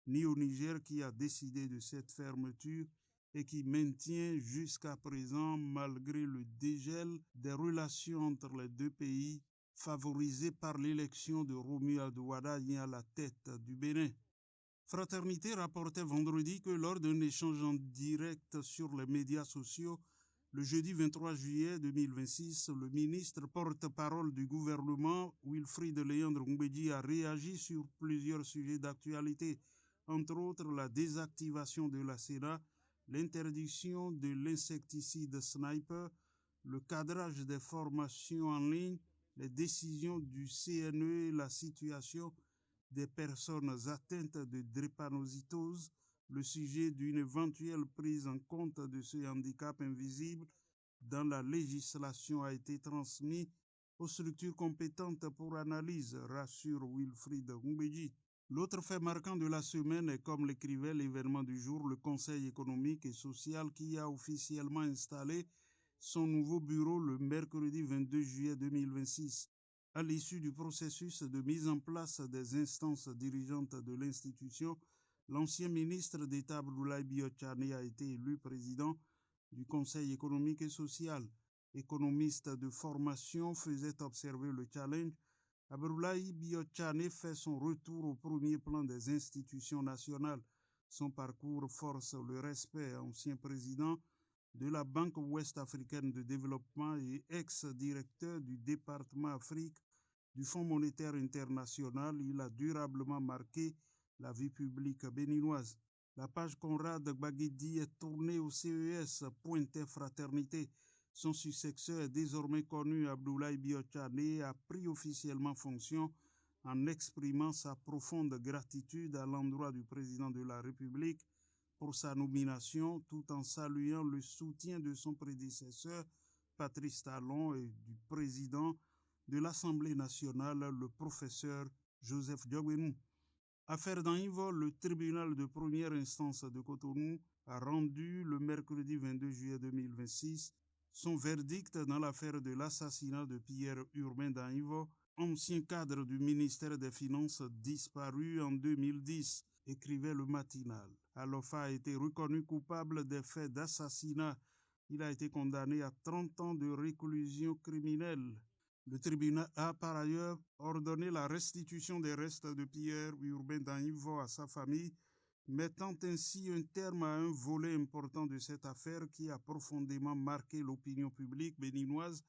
ni au Niger qui a décidé de cette fermeture et qui maintient jusqu'à présent, malgré le dégel des relations entre les deux pays, favorisé par l'élection de Romuald Wadagne à la tête du Bénin. Fraternité rapportait vendredi que lors d'un échange en direct sur les médias sociaux, le jeudi 23 juillet 2026, le ministre porte-parole du gouvernement, Wilfried Léandre Ngoumbedji, a réagi sur plusieurs sujets d'actualité, entre autres la désactivation de la SENA, l'interdiction de l'insecticide Sniper, le cadrage des formations en ligne, les décisions du CNE et la situation des personnes atteintes de drépanocytose, le sujet d'une éventuelle prise en compte de ce handicap invisible dans la législation a été transmis aux structures compétentes pour analyse, rassure Wilfried Ngoumbedji. L'autre fait marquant de la semaine est, comme l'écrivait l'événement du jour, le Conseil économique et social qui a officiellement installé son nouveau bureau le mercredi 22 juillet 2026. À l'issue du processus de mise en place des instances dirigeantes de l'institution, l'ancien ministre d'État Abdoulaye Biotchane a été élu président du Conseil économique et social. Économiste de formation, faisait observer le challenge. Abdoulaye Biotchane fait son retour au premier plan des institutions nationales. Son parcours force le respect. Ancien président de la Banque ouest-africaine de développement et ex-directeur du département Afrique du Fonds monétaire international, il a durablement marqué la vie publique béninoise. La page Conrad Gbagidi est tournée au CES, pointait Fraternité. Son successeur est désormais connu. Abdoulaye Biotchane a pris officiellement fonction en exprimant sa profonde gratitude à l'endroit du président de la République pour sa nomination, tout en saluant le soutien de son prédécesseur, Patrice Talon, et du président de l'Assemblée nationale, le professeur Joseph Diogbenou. Affaire d'Anivol, le tribunal de première instance de Cotonou a rendu le mercredi 22 juillet 2026 son verdict dans l'affaire de l'assassinat de Pierre Urbain d'Anivol, ancien cadre du ministère des Finances disparu en 2010, écrivait le matinal. Alofa a été reconnu coupable des faits d'assassinat. Il a été condamné à 30 ans de réclusion criminelle. Le tribunal a par ailleurs ordonné la restitution des restes de Pierre Urbain d'Anivol à sa famille, mettant ainsi un terme à un volet important de cette affaire qui a profondément marqué l'opinion publique béninoise.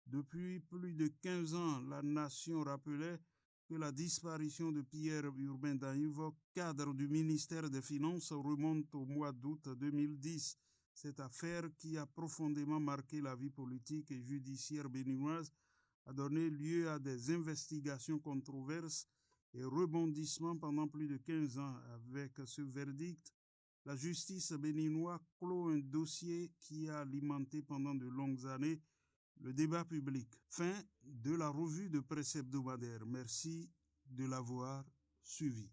Depuis plus de 15 ans, la nation rappelait que la disparition de Pierre Urbain d'Anivol, cadre du ministère des Finances, remonte au mois d'août 2010. Cette affaire, qui a profondément marqué la vie politique et judiciaire béninoise, a donné lieu à des investigations controverses et rebondissements pendant plus de 15 ans. Avec ce verdict, la justice béninoise clôt un dossier qui a alimenté pendant de longues années le débat public. Fin de la revue de presse hebdomadaire. Merci de l'avoir suivi.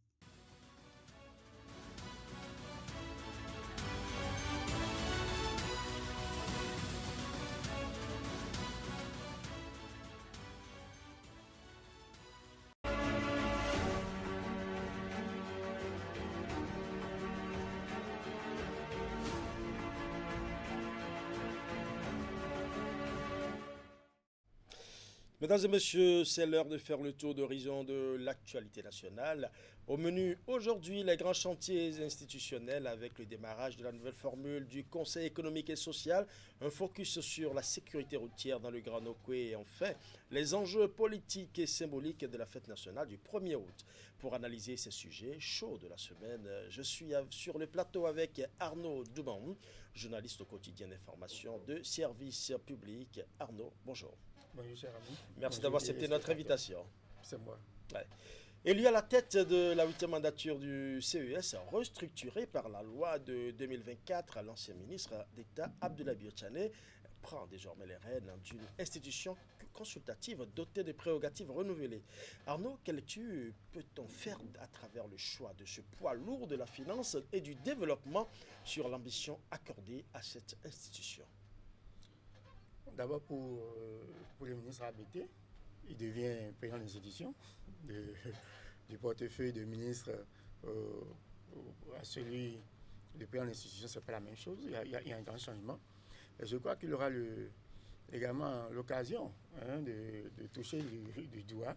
Mesdames et messieurs, c'est l'heure de faire le tour d'horizon de l'actualité nationale. Au menu aujourd'hui, les grands chantiers institutionnels avec le démarrage de la nouvelle formule du Conseil économique et social, un focus sur la sécurité routière dans le Grand Nokoué et enfin les enjeux politiques et symboliques de la fête nationale du 1er août. Pour analyser ces sujets chauds de la semaine, je suis sur le plateau avec Arnaud Douban, journaliste au quotidien d'information de Service Public. Arnaud, bonjour. Bonjour, cher ami. Merci d'avoir accepté notre invitation. C'est moi. Ouais. Élu à la tête de la 8e mandature du CES, restructuré par la loi de 2024, l'ancien ministre d'État Abdoulaye Biotchane prend désormais les rênes d'une institution consultative dotée de prérogatives renouvelées. Arnaud, quelle lecture peut-on faire à travers le choix de ce poids lourd de la finance et du développement sur l'ambition accordée à cette institution? D'abord, pour le ministre ABT, il devient président de l'institution, du portefeuille de ministre à celui de président de l'institution, ce n'est pas la même chose, il y a un grand changement. Et je crois qu'il aura également l'occasion de toucher du doigt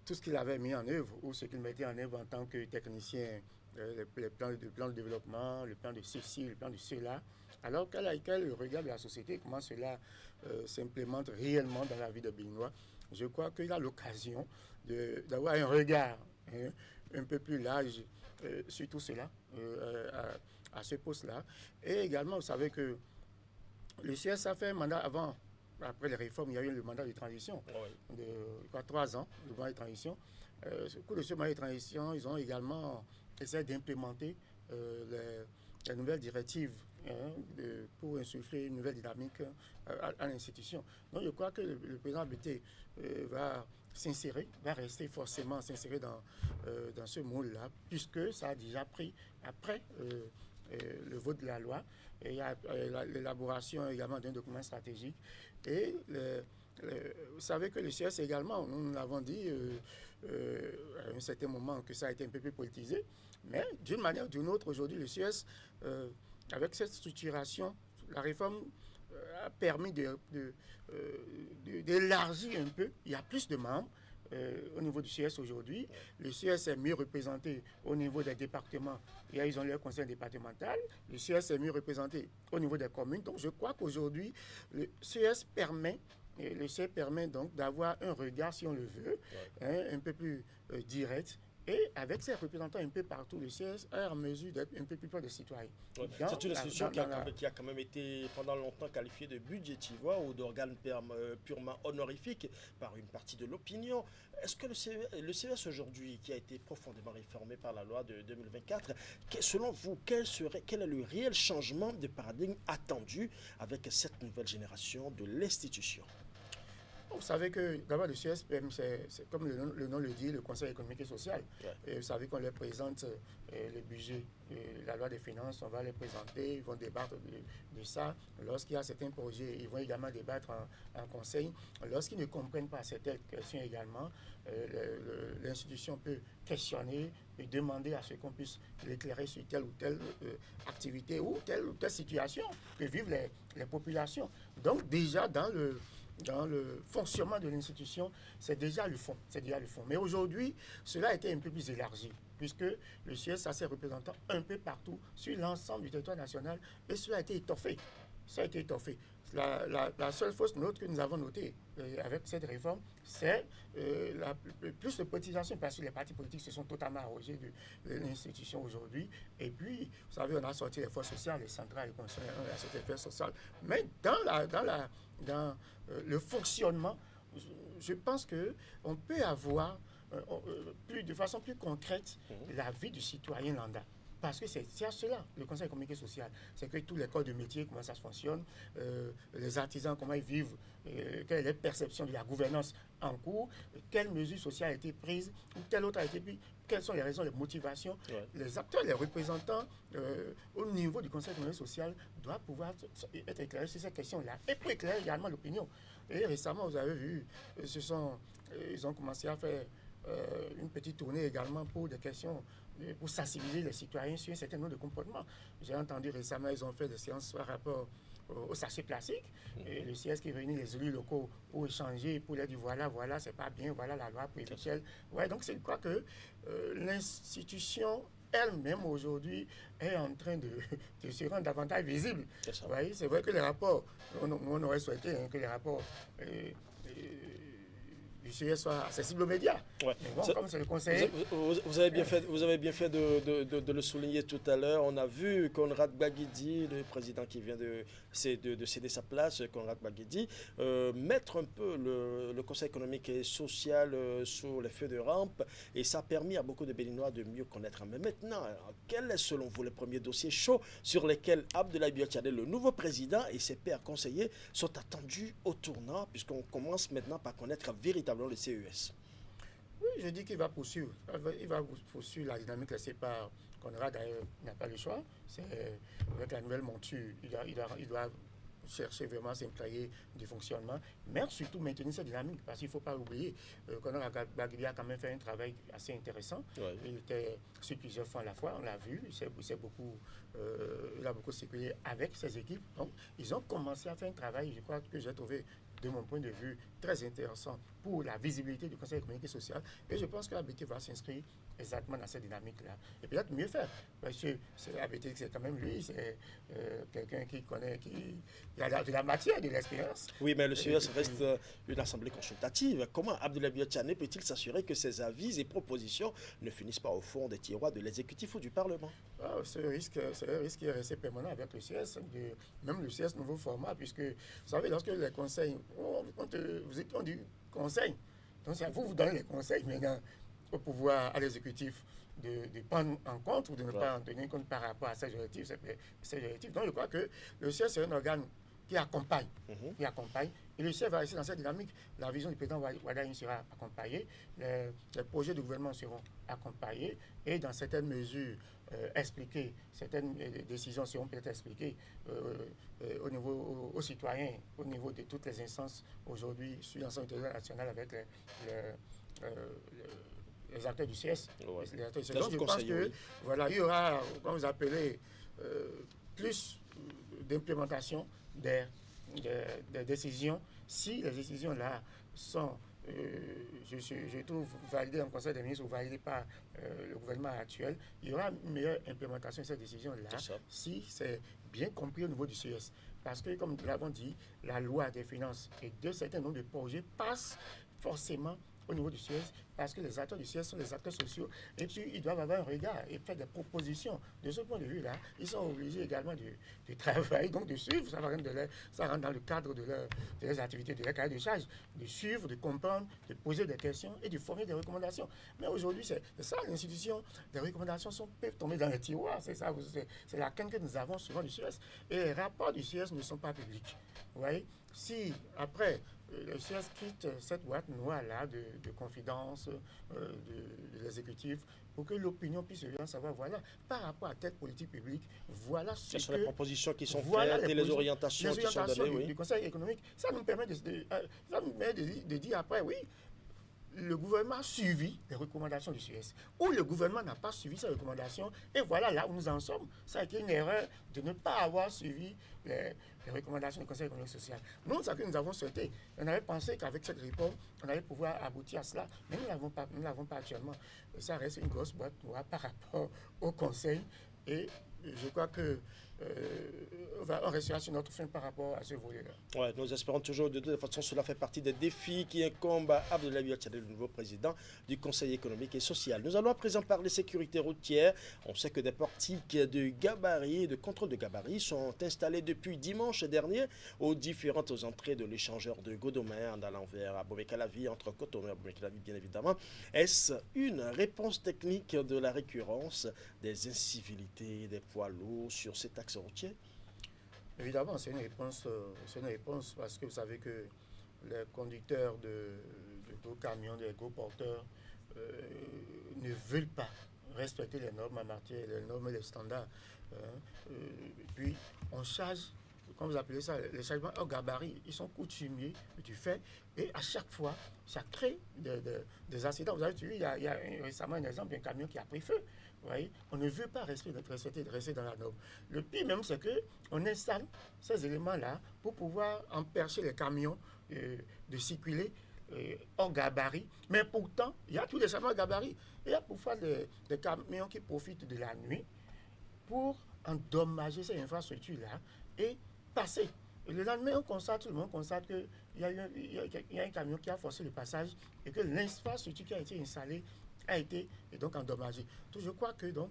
tout ce qu'il avait mis en œuvre ou ce qu'il mettait en œuvre en tant que technicien, les plans de développement, le plan de ceci, le plan de cela. Alors quel regard de la société, comment cela s'implémente réellement dans la vie de Béninois. Je crois qu'il a l'occasion d'avoir un regard un peu plus large sur tout cela, à ce poste-là. Et également, vous savez que le CS a fait un mandat avant, après les réformes, il y a eu le mandat de transition, de 3 ans, le mandat de transition. Au cours de ce mandat de transition, ils ont également essayé d'implémenter les nouvelles directives pour insuffler une nouvelle dynamique à l'institution. Donc je crois que le président Bété va s'insérer, va rester forcément s'insérer dans ce moule-là, puisque ça a déjà pris après le vote de la loi, et il y a l'élaboration également d'un document stratégique. Et vous savez que le CS également, nous l'avons dit à un certain moment que ça a été un peu plus politisé, mais d'une manière ou d'une autre, aujourd'hui, le CS, avec cette structuration, la réforme a permis d'élargir un peu. Il y a plus de membres au niveau du CS aujourd'hui. Le CS est mieux représenté au niveau des départements. Et ils ont leur conseil départemental. Le CS est mieux représenté au niveau des communes. Donc je crois qu'aujourd'hui, le CS permet donc d'avoir un regard, si on le veut, un peu plus direct. Et avec ses représentants un peu partout, le CS est en mesure d'être un peu plus proche des citoyens. C'est une institution qui a quand même été pendant longtemps qualifiée de budgétivore ou d'organe purement honorifique par une partie de l'opinion. Est-ce que le CS aujourd'hui, qui a été profondément réformé par la loi de 2024, selon vous, quel est le réel changement de paradigme attendu avec cette nouvelle génération de l'institution? Vous savez que d'abord le CSPM, c'est comme le nom le dit, le Conseil économique et social. Et vous savez qu'on leur présente le budget, la loi des finances, on va les présenter, ils vont débattre de ça. Lorsqu'il y a certains projets, ils vont également débattre en conseil. Lorsqu'ils ne comprennent pas certaines questions également, l'institution peut questionner et demander à ce qu'on puisse l'éclairer sur telle ou telle activité ou telle situation que vivent les populations. Donc déjà dans le fonctionnement de l'institution, c'est déjà le fond. Mais aujourd'hui, cela a été un peu plus élargi, puisque le CS a ses représentants un peu partout sur l'ensemble du territoire national, et cela a été étoffé. La seule fausse note que nous avons notée avec cette réforme, c'est plus de politisation, parce que les partis politiques se sont totalement arrogés de l'institution aujourd'hui. Et puis, vous savez, on a sorti les forces sociales, les centrales, on a sorti les forces sociales. Mais dans le fonctionnement, je pense qu'on peut avoir de façon plus concrète la vie du citoyen lambda. Parce que c'est cela, le Conseil économique et social. C'est que tous les corps de métier, comment ça se fonctionne, les artisans, comment ils vivent, quelle est la perception de la gouvernance en cours, quelle mesure sociale a été prise, ou telle autre a été prise, quelles sont les raisons, les motivations. Les acteurs, les représentants au niveau du Conseil économique et social doivent pouvoir être éclairés sur ces questions-là. Et pour éclairer également l'opinion. Et récemment, vous avez vu, ils ont commencé à faire une petite tournée également pour des questions, pour sensibiliser les citoyens sur un certain nombre de comportements. J'ai entendu récemment, ils ont fait des séances par rapport au sachet plastique. Et le CS qui réunit les élus locaux pour échanger, pour leur dire voilà, c'est pas bien, voilà la loi pour éviter. Ouais, donc c'est quoi que l'institution elle-même aujourd'hui est en train de se rendre davantage visible. Vous voyez, c'est vrai que les rapports, on aurait souhaité que les rapports du CS soit accessible aux médias. Bon, comme c'est le conseiller. Vous avez bien fait de le souligner tout à l'heure. On a vu Conrad Baguidi, le président qui vient de céder sa place, Conrad Baguidi, mettre un peu le Conseil économique et social sur les feux de rampe, et ça a permis à beaucoup de Béninois de mieux connaître. Mais maintenant, quels est selon vous les premiers dossiers chauds sur lesquels Abdoulaye Biotchadé, le nouveau président, et ses pairs conseillers sont attendus au tournant, puisqu'on commence maintenant par connaître véritablement le CES? Oui, je dis qu'il va poursuivre. Il va poursuivre la dynamique laissée par Conrad. D'ailleurs, il n'a pas le choix. C'est avec la nouvelle monture, il doit chercher vraiment à s'imprégner du fonctionnement, mais surtout maintenir cette dynamique, parce qu'il ne faut pas oublier Conor Gbagidi a quand même fait un travail assez intéressant. Ouais. Il était sur plusieurs fois à la fois, on l'a vu, il a beaucoup circulé avec ses équipes. Donc, ils ont commencé à faire un travail, je crois que j'ai trouvé, de mon point de vue, très intéressant pour la visibilité du Conseil économique et social. Et je pense que l'ABT va s'inscrire exactement dans cette dynamique-là. Et peut-être mieux faire. Parce que l'ABT, c'est quand même lui, c'est quelqu'un qui connaît, qui a de la matière, de l'expérience. Oui, mais le CES reste une assemblée consultative. Comment Abdoulaye Biotchane peut-il s'assurer que ses avis et propositions ne finissent pas au fond des tiroirs de l'exécutif ou du Parlement? C'est un risque qui est resté permanent avec le CES, même le CES nouveau format, puisque, vous savez, lorsque les conseils, on dit conseil, donc c'est à vous donner les conseils maintenant au pouvoir, à l'exécutif, de prendre en compte ou de ne pas en tenir compte par rapport à ces objectifs. Donc je crois que le CES c'est un organe qui accompagne, et le CES va rester dans cette dynamique. La vision du président Wade sera accompagnée, les projets du gouvernement seront accompagnés, et dans certaines mesures expliquées, certaines décisions seront peut-être expliquées aux citoyens, au niveau de toutes les instances aujourd'hui sur l'ensemble international avec les acteurs du CS. Ouais. Donc je pense que voilà, il y aura, comme vous appelez, plus d'implémentation des décisions. Si les décisions-là sont, je trouve, validées en Conseil des ministres ou validées par le gouvernement actuel, il y aura une meilleure implémentation de ces décisions-là si c'est bien compris au niveau du CES. Parce que, comme nous l'avons dit, la loi des finances et de certains nombres de projets passent forcément au niveau du CES, parce que les acteurs du CES sont des acteurs sociaux, et puis ils doivent avoir un regard et faire des propositions. De ce point de vue-là, ils sont obligés également de travailler, donc de suivre, ça rentre dans le cadre de leurs activités, de leur cahier de charge, de suivre, de comprendre, de poser des questions et de former des recommandations. Mais aujourd'hui, c'est ça l'institution, les recommandations peuvent tomber dans les tiroirs, c'est la crainte que nous avons souvent du CES. Et les rapports du CES ne sont pas publics. Vous voyez, si après le CES quitte cette boîte noire-là de confidence de l'exécutif pour que l'opinion puisse bien savoir, voilà, par rapport à telle politique publique, voilà ce que... les propositions qui sont faites et les orientations qui sont données. Du Conseil économique, ça nous permet de dire après, oui, le gouvernement a suivi les recommandations du CES, ou le gouvernement n'a pas suivi ces recommandations, et voilà là où nous en sommes. Ça a été une erreur de ne pas avoir suivi les recommandations du Conseil économique et social. Nous, c'est ce que nous avons souhaité. On avait pensé qu'avec cette réforme, on allait pouvoir aboutir à cela, mais nous ne l'avons pas actuellement. Ça reste une grosse boîte noire par rapport au Conseil, et je crois que on restera sur notre fin par rapport à ce volet-là. Ouais, nous espérons toujours de toute façon, cela fait partie des défis qui incombent à Abdoulaye Biotchane, le nouveau président du Conseil économique et social. Nous allons à présent parler sécurité routière. On sait que des portiques de gabarit et de contrôle de gabarit sont installés depuis dimanche dernier aux différentes entrées de l'échangeur de Godomain en allant vers Abomey-Calavi, entre Cotonou et Abomey-Calavi bien évidemment. Est-ce une réponse technique de la récurrence des incivilités des poids lourds sur cet axe routier? Évidemment, c'est une réponse parce que vous savez que les conducteurs de gros camions, des gros porteurs ne veulent pas respecter les normes en matière, les normes et les standards. Puis on charge, comme vous appelez ça, les chargements au gabarit, ils sont coutumiers du fait, et à chaque fois, ça crée des accidents. Vous avez vu, il y a récemment un exemple d'un camion qui a pris feu. Vous voyez, on ne veut pas rester dans la norme. Le pire même, c'est qu'on installe ces éléments-là pour pouvoir empêcher les camions de circuler hors gabarit. Mais pourtant, il y a tous les changements de gabarit. Il y a parfois des camions qui profitent de la nuit pour endommager ces infrastructures-là et passer. Et le lendemain, tout le monde constate qu'il y a un camion qui a forcé le passage et que l'infrastructure qui a été installée a été donc endommagée. Donc je crois que donc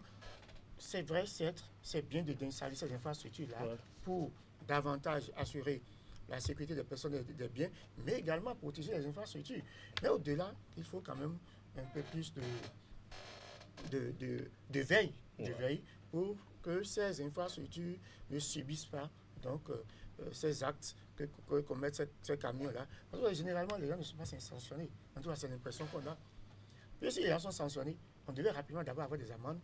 c'est vrai, c'est bien d'installer ces infrastructures-là pour davantage assurer la sécurité des personnes et des biens, mais également protéger les infrastructures. Mais au-delà, il faut quand même un peu plus de veille, pour que ces infrastructures ne subissent pas donc ces actes que commettent ces camions-là. Parce que généralement, les gens ne sont pas sanctionnés. En tout cas, c'est l'impression qu'on a. Et si les gens sont sanctionnés, on devait rapidement d'abord avoir des amendes,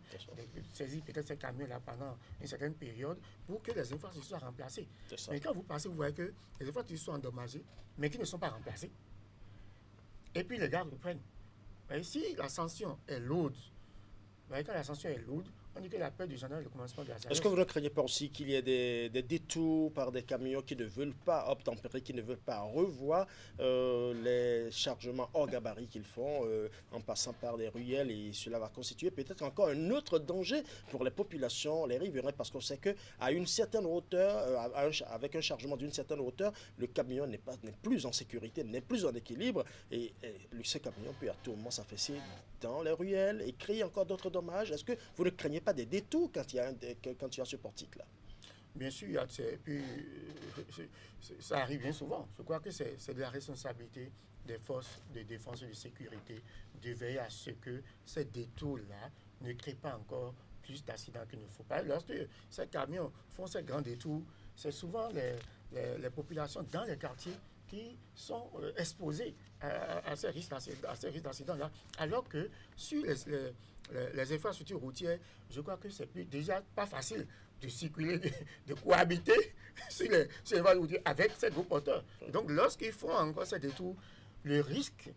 saisir peut-être ces camions-là pendant une certaine période pour que les infrastructures soient remplacées. Mais quand vous passez, vous voyez que les infrastructures sont endommagées, mais qui ne sont pas remplacées. Et puis les gars reprennent. Et si la sanction est lourde, quand la sanction est lourde, on dit que la perte du gendarme, le commencement de la sanction. Est-ce que vous ne craignez pas aussi qu'il y ait des détours par des camions qui ne veulent pas obtempérer, qui ne veulent pas revoir les chargements hors gabarit qu'ils font en passant par les ruelles, et cela va constituer peut-être encore un autre danger pour les populations, les riverains, parce qu'on sait qu'à une certaine hauteur, avec un chargement d'une certaine hauteur, le camion n'est plus en sécurité, n'est plus en équilibre, et ce camion peut à tout moment s'affaisser dans les ruelles et créer encore d'autres dommages. Est-ce que vous ne craignez pas des détours quand il y a ce portique-là? Bien sûr, puis, ça arrive bien souvent. Je crois que c'est de la responsabilité des forces de défense et de sécurité de veiller à ce que ces détours-là ne créent pas encore plus d'accidents qu'il ne faut pas. Lorsque ces camions font ces grands détours, c'est souvent les populations dans les quartiers qui sont exposées à ces risques d'accidents-là, alors que sur les infrastructures routières, je crois que c'est déjà pas facile de circuler, de cohabiter sur les infrastructures routières avec ces gros porteurs. Donc lorsqu'ils font encore ces détours, le risque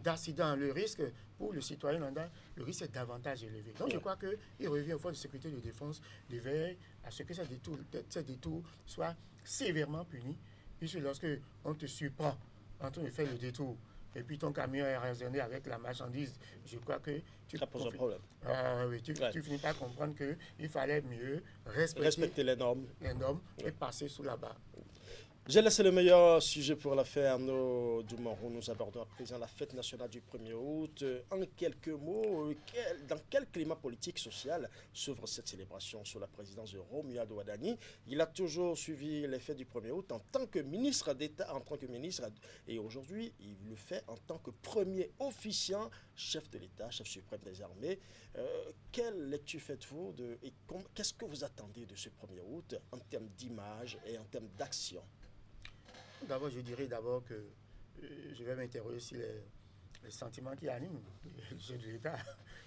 d'accident, le risque pour le citoyen lambda, le risque est davantage élevé. Donc je crois qu'il revient aux forces de sécurité et de défense de veiller à ce que ces détours soient sévèrement punis. Puisque lorsque on te surprend en train de faire le détour et puis ton camion est raisonné avec la marchandise, je crois que ça pose un problème. Tu finis par comprendre qu'il fallait mieux respecter les normes et passer sous la barre. J'ai laissé le meilleur sujet pour l'affaire Arnaud Doumarou. Nous abordons à présent la fête nationale du 1er août. En quelques mots, dans quel climat politique social s'ouvre cette célébration sous la présidence de Romuald Wadani? Il a toujours suivi les fêtes du 1er août en tant que ministre d'État, et aujourd'hui, il le fait en tant que premier officiant, chef de l'État, chef suprême des armées. Quelle lecture faites-vous et qu'est-ce que vous attendez de ce 1er août en termes d'image et en termes d'action? D'abord, je dirais que je vais m'interroger sur les sentiments qui animent le chef de l'État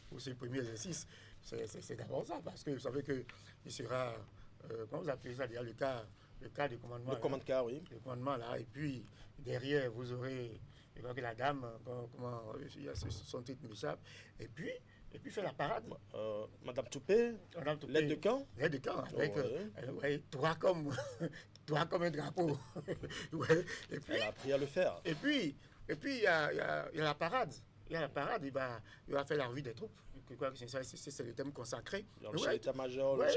pour ce premier exercice. C'est d'abord ça, parce que vous savez qu'il sera, comment vous appelez ça déjà, le cas de commandement. Le commande-car, oui. Le commandement, là, et puis derrière, vous aurez, je crois que la dame, son titre m'échappe, et puis fait la parade. Madame Toupé, l'aide de camp. L'aide de camp, avec droit comme un drapeau. Et puis, elle a appris à le faire. Et puis il y a la parade. Il y a la parade, il va faire la revue des troupes. C'est le thème consacré. Le chef d'état-major, le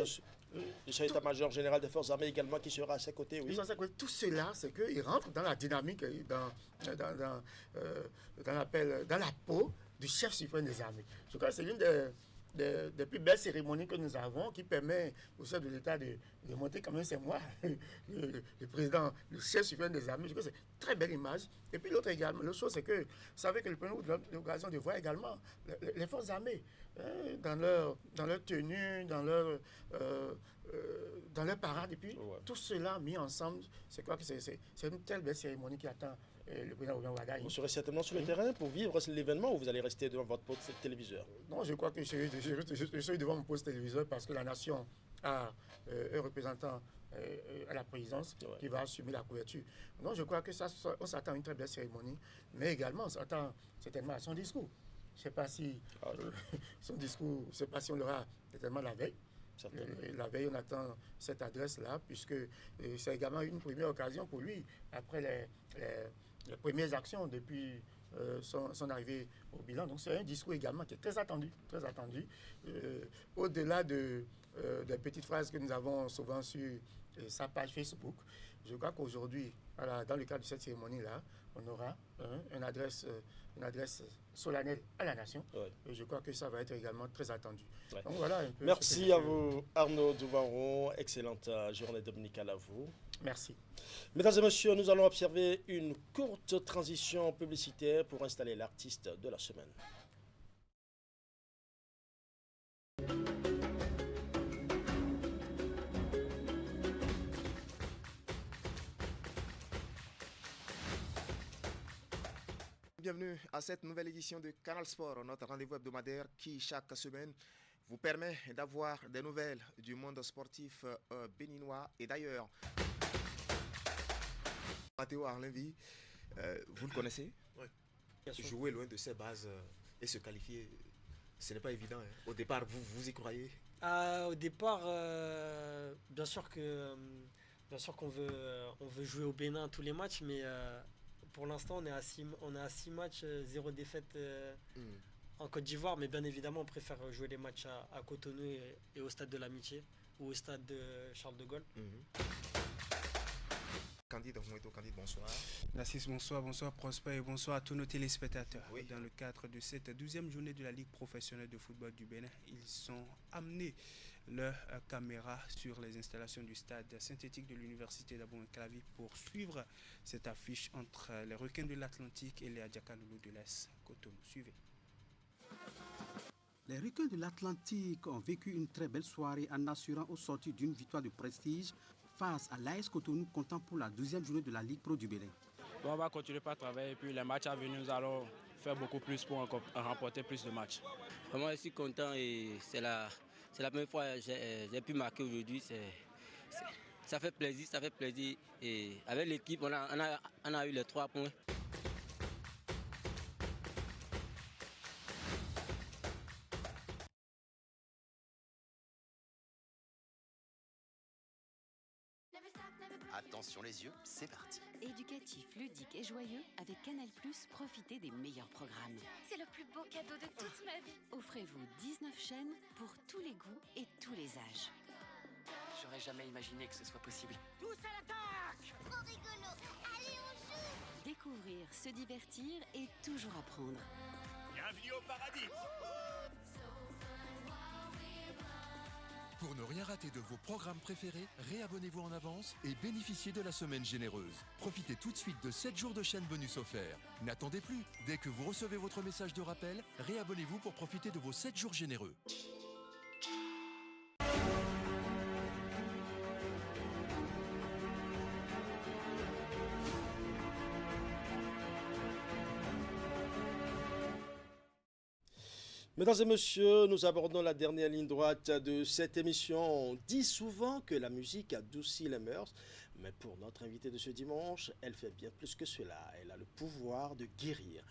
chef d'état-major général des forces armées également qui sera à ses côtés. Oui. Tout cela, c'est qu'il rentre dans la dynamique, dans la peau du chef suprême des armées. Je crois que c'est l'une des plus belles cérémonies que nous avons, qui permet au chef de l'État de montrer quand même c'est moi, le président, le chef suprême des armées. Je crois que c'est une très belle image. Et puis l'autre chose, c'est que vous savez que le premier août, l'occasion de voir également les forces armées, dans leur tenue, dans leur parade. Et puis tout cela mis ensemble, c'est quoi que c'est une telle belle cérémonie qui attend le président Wadani. Vous serez certainement sur le terrain pour vivre l'événement, ou vous allez rester devant votre poste téléviseur? Non, je crois que je suis devant mon poste téléviseur parce que la nation a un représentant à la présidence qui va assumer la couverture. Non, je crois que on s'attend à une très belle cérémonie, mais également on s'attend certainement à son discours. Je ne sais pas si son discours, je ne sais pas si on l'aura certainement la veille. La veille, on attend cette adresse-là, puisque c'est également une première occasion pour lui, après les premières actions depuis son arrivée au bilan. Donc c'est un discours également qui est très attendu. Au-delà des petites phrases que nous avons souvent sur sa page Facebook, je crois qu'aujourd'hui, dans le cadre de cette cérémonie-là, on aura une adresse solennelle à la nation. Et je crois que ça va être également très attendu. Donc, voilà un peu. Merci à vous, Arnaud Doumarou. Excellente journée dominicale à vous. Merci. Mesdames et messieurs, nous allons observer une courte transition publicitaire pour installer l'artiste de la semaine. bienvenue à cette nouvelle édition de Canal Sport, notre rendez-vous hebdomadaire qui, chaque semaine, vous permet d'avoir des nouvelles du monde sportif béninois et d'ailleurs. Mathéo Arlenvi, vous le connaissez? Oui. Jouer loin de ses bases et se qualifier, ce n'est pas évident. Hein. Au départ, vous y croyez? Au départ, bien sûr qu'on veut jouer au Bénin tous les matchs, mais pour l'instant, on est à 6 matchs, 0 défaite en Côte d'Ivoire. Mais bien évidemment, on préfère jouer les matchs à Cotonou et au Stade de l'Amitié ou au Stade de Charles de Gaulle. Candide Moueto, Candide, bonsoir. Narcisse, bonsoir, bonsoir Prosper et bonsoir à tous nos téléspectateurs. Oui. Dans le cadre de cette 12e journée de la Ligue professionnelle de football du Bénin, ils sont amenés leur caméra sur les installations du stade synthétique de l'université d'Abou-Clavi pour suivre cette affiche entre les Requins de l'Atlantique et les Adjaka-Loulou de l'Est. Cotonou, suivez. Les Requins de l'Atlantique ont vécu une très belle soirée en assurant au sortir d'une victoire de prestige face à l'AS Cotonou, comptant pour la 12e journée de la Ligue Pro du Bénin. Bon, on va continuer par travailler et puis les matchs à venir, nous allons faire beaucoup plus pour remporter plus de matchs. Vraiment, je suis content et c'est la première fois que j'ai pu marquer aujourd'hui. Ça fait plaisir et avec l'équipe, on a eu les 3 points. Attention les yeux, c'est parti. Éducatif, ludique et joyeux, avec Canal+, profitez des meilleurs programmes. C'est le plus beau cadeau de toute ma vie. Offrez-vous 19 chaînes pour tous les goûts et tous les âges. J'aurais jamais imaginé que ce soit possible. Tous à l'attaque! Trop rigolo! Allez, on joue! Découvrir, se divertir et toujours apprendre. Bienvenue au paradis! Pour ne rien rater de vos programmes préférés, réabonnez-vous en avance et bénéficiez de la semaine généreuse. Profitez tout de suite de 7 jours de chaîne bonus offerts. N'attendez plus. Dès que vous recevez votre message de rappel, réabonnez-vous pour profiter de vos 7 jours généreux. Mesdames et messieurs, nous abordons la dernière ligne droite de cette émission. On dit souvent que la musique adoucit les mœurs, mais pour notre invité de ce dimanche, elle fait bien plus que cela. Elle a le pouvoir de guérir.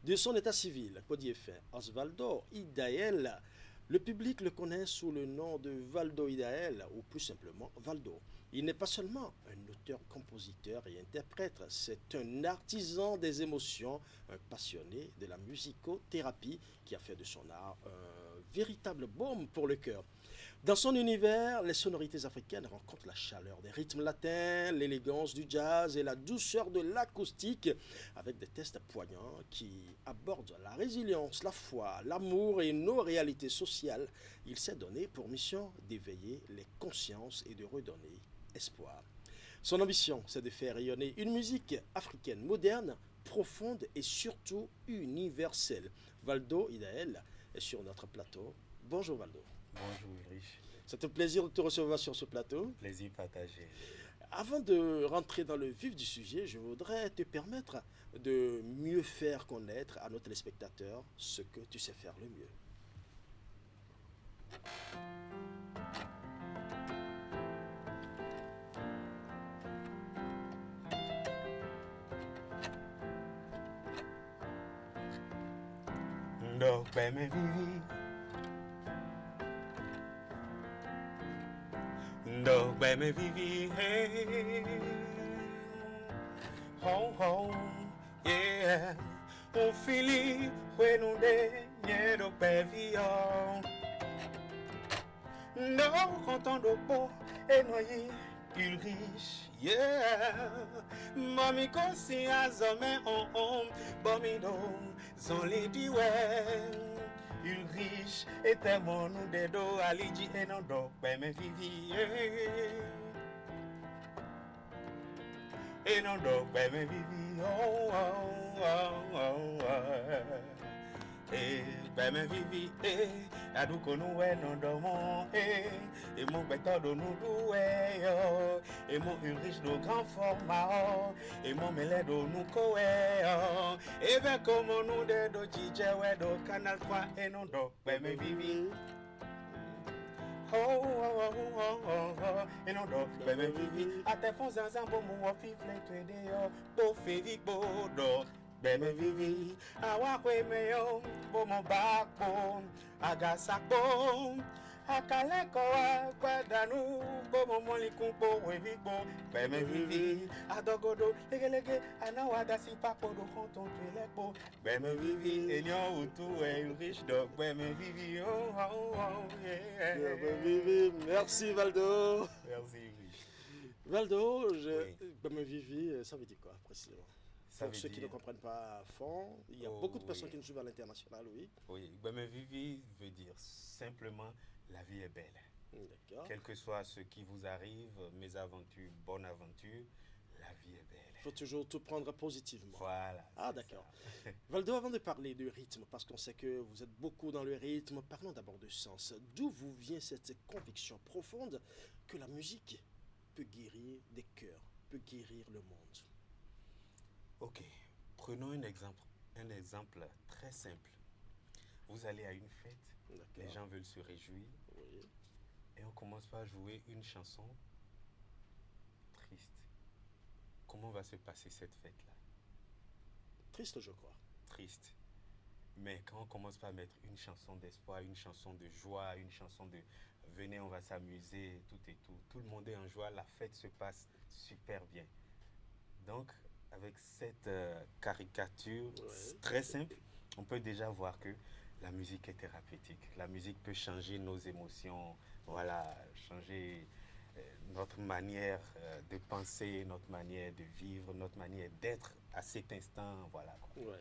De son état civil, codifié Osvaldo Idael, le public le connaît sous le nom de Valdo Idael, ou plus simplement Valdo. Il n'est pas seulement un auteur, compositeur et interprète, c'est un artisan des émotions, un passionné de la musicothérapie qui a fait de son art un véritable baume pour le cœur. Dans son univers, les sonorités africaines rencontrent la chaleur des rythmes latins, l'élégance du jazz et la douceur de l'acoustique, avec des textes poignants qui abordent la résilience, la foi, l'amour et nos réalités sociales. Il s'est donné pour mission d'éveiller les consciences et de redonner espoir. Son ambition, c'est de faire rayonner une musique africaine moderne, profonde et surtout universelle. Valdo Idael est sur notre plateau. Bonjour Valdo. Bonjour Ulrich. C'est un plaisir de te recevoir sur ce plateau. Plaisir partagé. Avant de rentrer dans le vif du sujet, je voudrais te permettre de mieux faire connaître à nos téléspectateurs ce que tu sais faire le mieux. Ndo me vivi, ndo me vivi, hey, ho ho, yeah, un fili, bueno de niero pevio, ndo contando po, e noi Ulrich, yeah, mami kosi azome on, bomido. Son lady Ulrich était mon nom de dos, Alidji et non do, me vivi, et non do, me vivi, oh, oh, oh, oh, et me vivi, Aduko nou e non domon et mon beto do nou doué yo et mon Ulrich do grand format et mon melé do nou koé yo et ben comment nous de do DJ we do Canal 3 et non do ben me vivi et non do ben me vivi a te fon zanzan bon mou fi flete de yo bo fevi bo do ben me vivi a wa kwe me yo bo mon backbone aga sakbo akale ko wa kwadanu bo mo moli kumpo we vigbo be me vivi adogodo legelege anawada si papo do konton twelepo be me vivi enyo utu e Ulrich do be me vivi yeah. Be me vivi, merci Valdo. Merci Ulrich. Valdo, Be me vivi, ça veut dire quoi précisément? Pour ceux qui ne comprennent pas à fond, il y a beaucoup de personnes qui nous suivent à l'international, oui. Oui, Beme Vivi veut dire simplement la vie est belle. D'accord. Quel que soit ce qui vous arrive, mes aventures, bonne aventure, la vie est belle. Il faut toujours tout prendre positivement. Voilà. Ah, d'accord. Valdo, avant de parler de rythme, parce qu'on sait que vous êtes beaucoup dans le rythme, parlons d'abord de sens. D'où vous vient cette conviction profonde que la musique peut guérir des cœurs, peut guérir le monde? Ok, prenons un exemple très simple. Vous allez à une fête, les gens veulent se réjouir, et on commence par jouer une chanson triste. Comment va se passer cette fête-là? Triste, je crois. Triste. Mais quand on commence par mettre une chanson d'espoir, une chanson de joie, une chanson de venez, on va s'amuser, tout le monde est en joie, la fête se passe super bien. Donc, avec cette caricature très simple, on peut déjà voir que la musique est thérapeutique. La musique peut changer nos émotions, voilà, changer notre manière de penser, notre manière de vivre, notre manière d'être à cet instant, voilà. Ouais.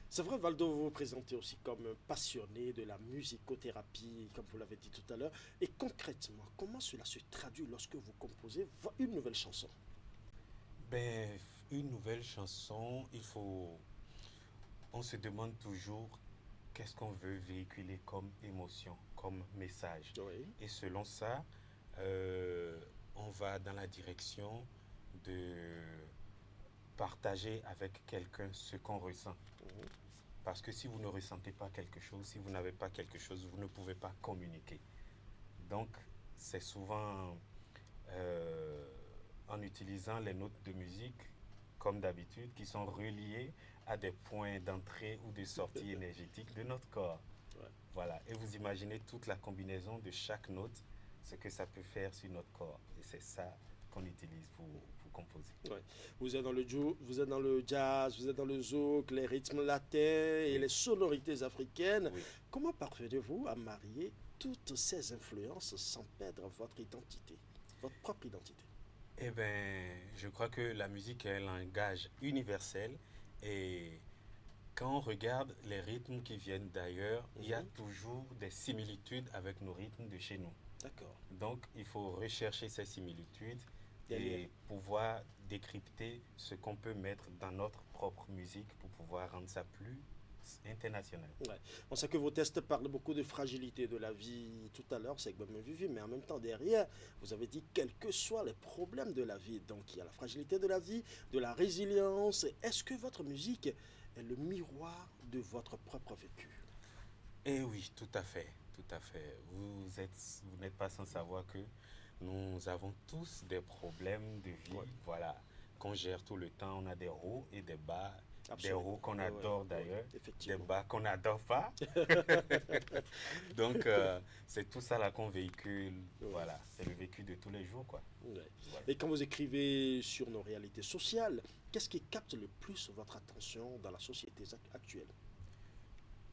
C'est vrai, Valdo, vous vous présentez aussi comme un passionné de la musicothérapie, comme vous l'avez dit tout à l'heure. Et concrètement, comment cela se traduit lorsque vous composez une nouvelle chanson? Ben, une nouvelle chanson, on se demande toujours qu'est-ce qu'on veut véhiculer comme émotion, comme message. Oui. Et selon ça, on va dans la direction de partager avec quelqu'un ce qu'on ressent. Parce que si vous ne ressentez pas quelque chose, si vous n'avez pas quelque chose, vous ne pouvez pas communiquer. Donc, c'est souvent en utilisant les notes de musique, comme d'habitude, qui sont reliées à des points d'entrée ou de sortie énergétique de notre corps. Ouais. Voilà. Et vous imaginez toute la combinaison de chaque note, ce que ça peut faire sur notre corps. Et c'est ça qu'on utilise pour composer. Ouais. Vous êtes dans le jazz, vous êtes dans le zouk, les rythmes latins et les sonorités africaines. Oui. Comment parvenez-vous à marier toutes ces influences sans perdre votre identité, votre propre identité? Eh bien, je crois que la musique est un langage universel et quand on regarde les rythmes qui viennent d'ailleurs, il y a toujours des similitudes avec nos rythmes de chez nous. D'accord. Donc, il faut rechercher ces similitudes et pouvoir décrypter ce qu'on peut mettre dans notre propre musique pour pouvoir rendre ça plus international. Ouais. On sait que vos textes parlent beaucoup de fragilité de la vie tout à l'heure, c'est Be me vivi, mais en même temps derrière, vous avez dit quels que soient les problèmes de la vie. Donc il y a la fragilité de la vie, de la résilience. Est-ce que votre musique est le miroir de votre propre vécu? Eh oui, tout à fait, tout à fait. Vous n'êtes pas sans savoir que nous avons tous des problèmes de vie, voilà, qu'on gère tout le temps. On a des hauts et des bas. Absolument. Des hauts qu'on adore d'ailleurs, des bas qu'on n'adore pas. Donc, c'est tout ça là qu'on véhicule. Voilà, c'est le vécu de tous les jours, quoi. Ouais. Voilà. Et quand vous écrivez sur nos réalités sociales, qu'est-ce qui capte le plus votre attention dans la société actuelle?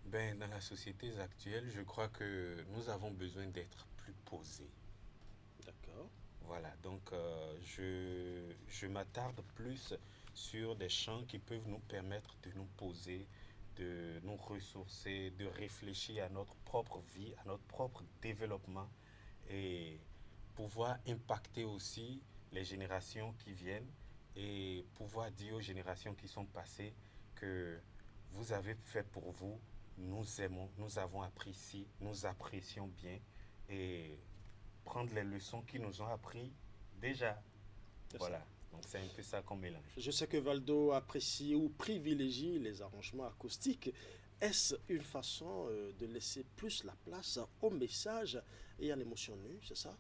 Ben, dans la société actuelle, je crois que nous avons besoin d'être plus posés. D'accord. Voilà, donc je m'attarde plus sur des champs qui peuvent nous permettre de nous poser, de nous ressourcer, de réfléchir à notre propre vie, à notre propre développement et pouvoir impacter aussi les générations qui viennent et pouvoir dire aux générations qui sont passées que vous avez fait pour vous, nous aimons, nous avons apprécié, nous apprécions bien et prendre les leçons qu'ils nous ont appris déjà. Voilà, donc c'est un peu ça qu'on mélange. Je sais que Valdo apprécie ou privilégie les arrangements acoustiques. Est-ce une façon de laisser plus la place au message et à l'émotion nue, c'est ça?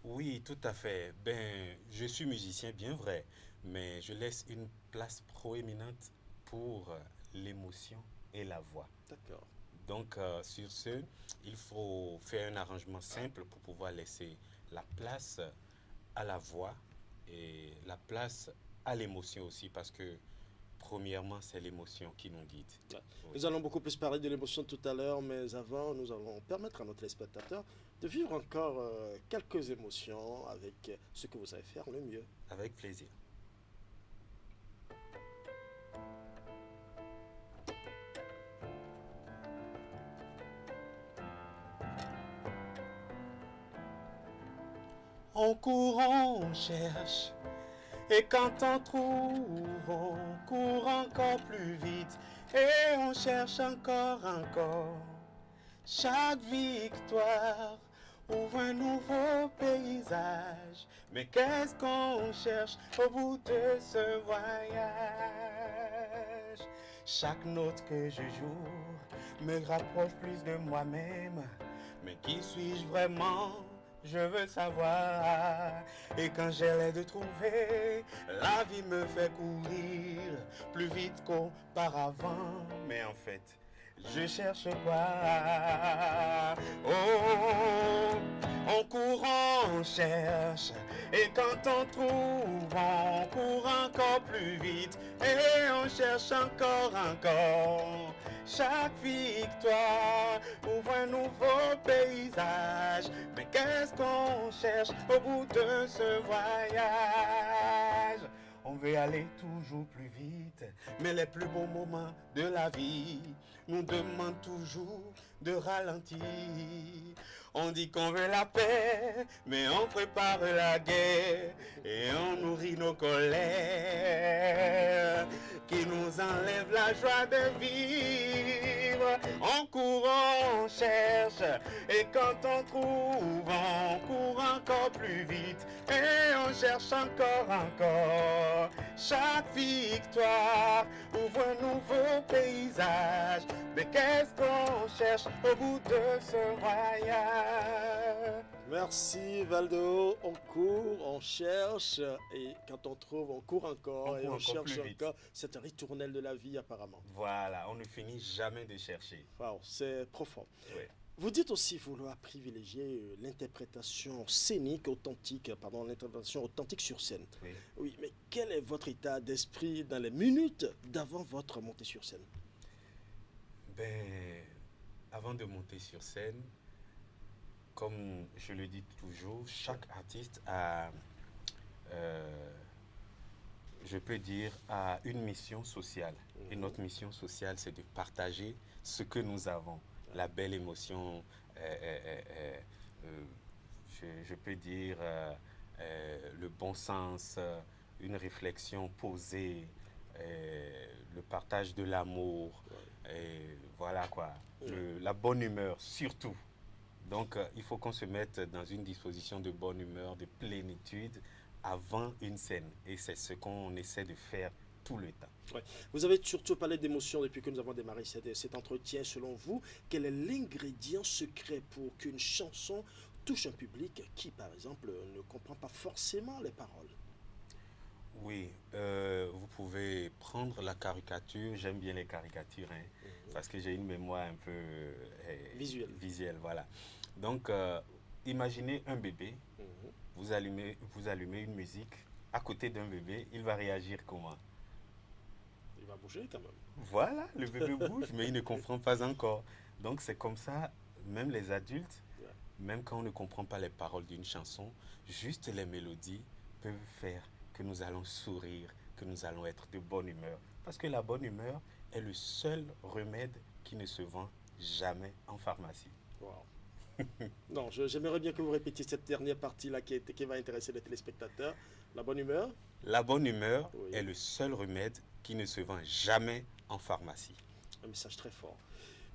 Oui, tout à fait. Ben, je suis musicien, bien vrai, mais je laisse une place proéminente pour l'émotion et la voix. D'accord. Donc, sur ce, il faut faire un arrangement simple pour pouvoir laisser la place à la voix et la place à l'émotion aussi, parce que premièrement, c'est l'émotion qui nous guide. Ouais. Oui. Nous allons beaucoup plus parler de l'émotion tout à l'heure, mais avant, nous allons permettre à nos téléspectateurs de vivre encore quelques émotions avec ce que vous savez faire le mieux. Avec plaisir. En courant, on cherche, et quand on trouve, on court encore plus vite, et on cherche encore. Chaque victoire ouvre un nouveau paysage, mais qu'est-ce qu'on cherche au bout de ce voyage? Chaque note que je joue me rapproche plus de moi-même, mais qui suis-je vraiment? Je veux savoir, et quand j'ai l'air de trouver, la vie me fait courir plus vite qu'auparavant. Mais en fait, je cherche quoi? Oh, on court, on cherche, et quand on trouve, on court encore plus vite, et on cherche encore. Chaque victoire ouvre un nouveau paysage, mais qu'est-ce qu'on cherche au bout de ce voyage? On veut aller toujours plus vite, mais les plus beaux moments de la vie nous demandent toujours de ralentir. On dit qu'on veut la paix, mais on prépare la guerre et on nourrit nos colères qui nous enlèvent la joie de vivre. On court, on cherche, et quand on trouve, on court encore plus vite et on cherche encore. Chaque victoire ouvre un nouveau paysage, mais qu'est-ce qu'on cherche au bout de ce voyage? Merci Valdo, on court, on cherche, et quand on trouve, on court encore, et on cherche encore. C'est un ritournel de la vie apparemment. Voilà, on ne finit jamais de chercher. Wow, c'est profond. Oui. Vous dites aussi vouloir privilégier l'interprétation scénique authentique, l'interprétation authentique sur scène. Oui. Oui, mais quel est votre état d'esprit dans les minutes d'avant votre montée sur scène? Ben, avant de monter sur scène, comme je le dis toujours, chaque artiste a, je peux dire, a une mission sociale. Et notre mission sociale, c'est de partager ce que nous avons. La belle émotion, je peux dire, le bon sens, une réflexion posée, le partage de l'amour, voilà quoi, la bonne humeur surtout. Donc, il faut qu'on se mette dans une disposition de bonne humeur, de plénitude avant une scène. Et c'est ce qu'on essaie de faire tout le temps. Ouais. Vous avez surtout parlé d'émotion depuis que nous avons démarré cet entretien. Selon vous, quel est l'ingrédient secret pour qu'une chanson touche un public qui, par exemple, ne comprend pas forcément les paroles? Oui, vous pouvez prendre la caricature. J'aime bien les caricatures, hein, parce que j'ai une mémoire un peu visuelle, voilà. Donc, imaginez un bébé, vous allumez une musique, à côté d'un bébé, il va réagir comment? Il va bouger quand même. Voilà, le bébé bouge, mais il ne comprend pas encore. Donc, c'est comme ça, même les adultes, même quand on ne comprend pas les paroles d'une chanson, juste les mélodies peuvent faire que nous allons sourire, que nous allons être de bonne humeur. Parce que la bonne humeur est le seul remède qui ne se vend jamais en pharmacie. Wow. Non, j'aimerais bien que vous répétiez cette dernière partie-là qui va intéresser les téléspectateurs. La bonne humeur? La bonne humeur est le seul remède qui ne se vend jamais en pharmacie. Un message très fort.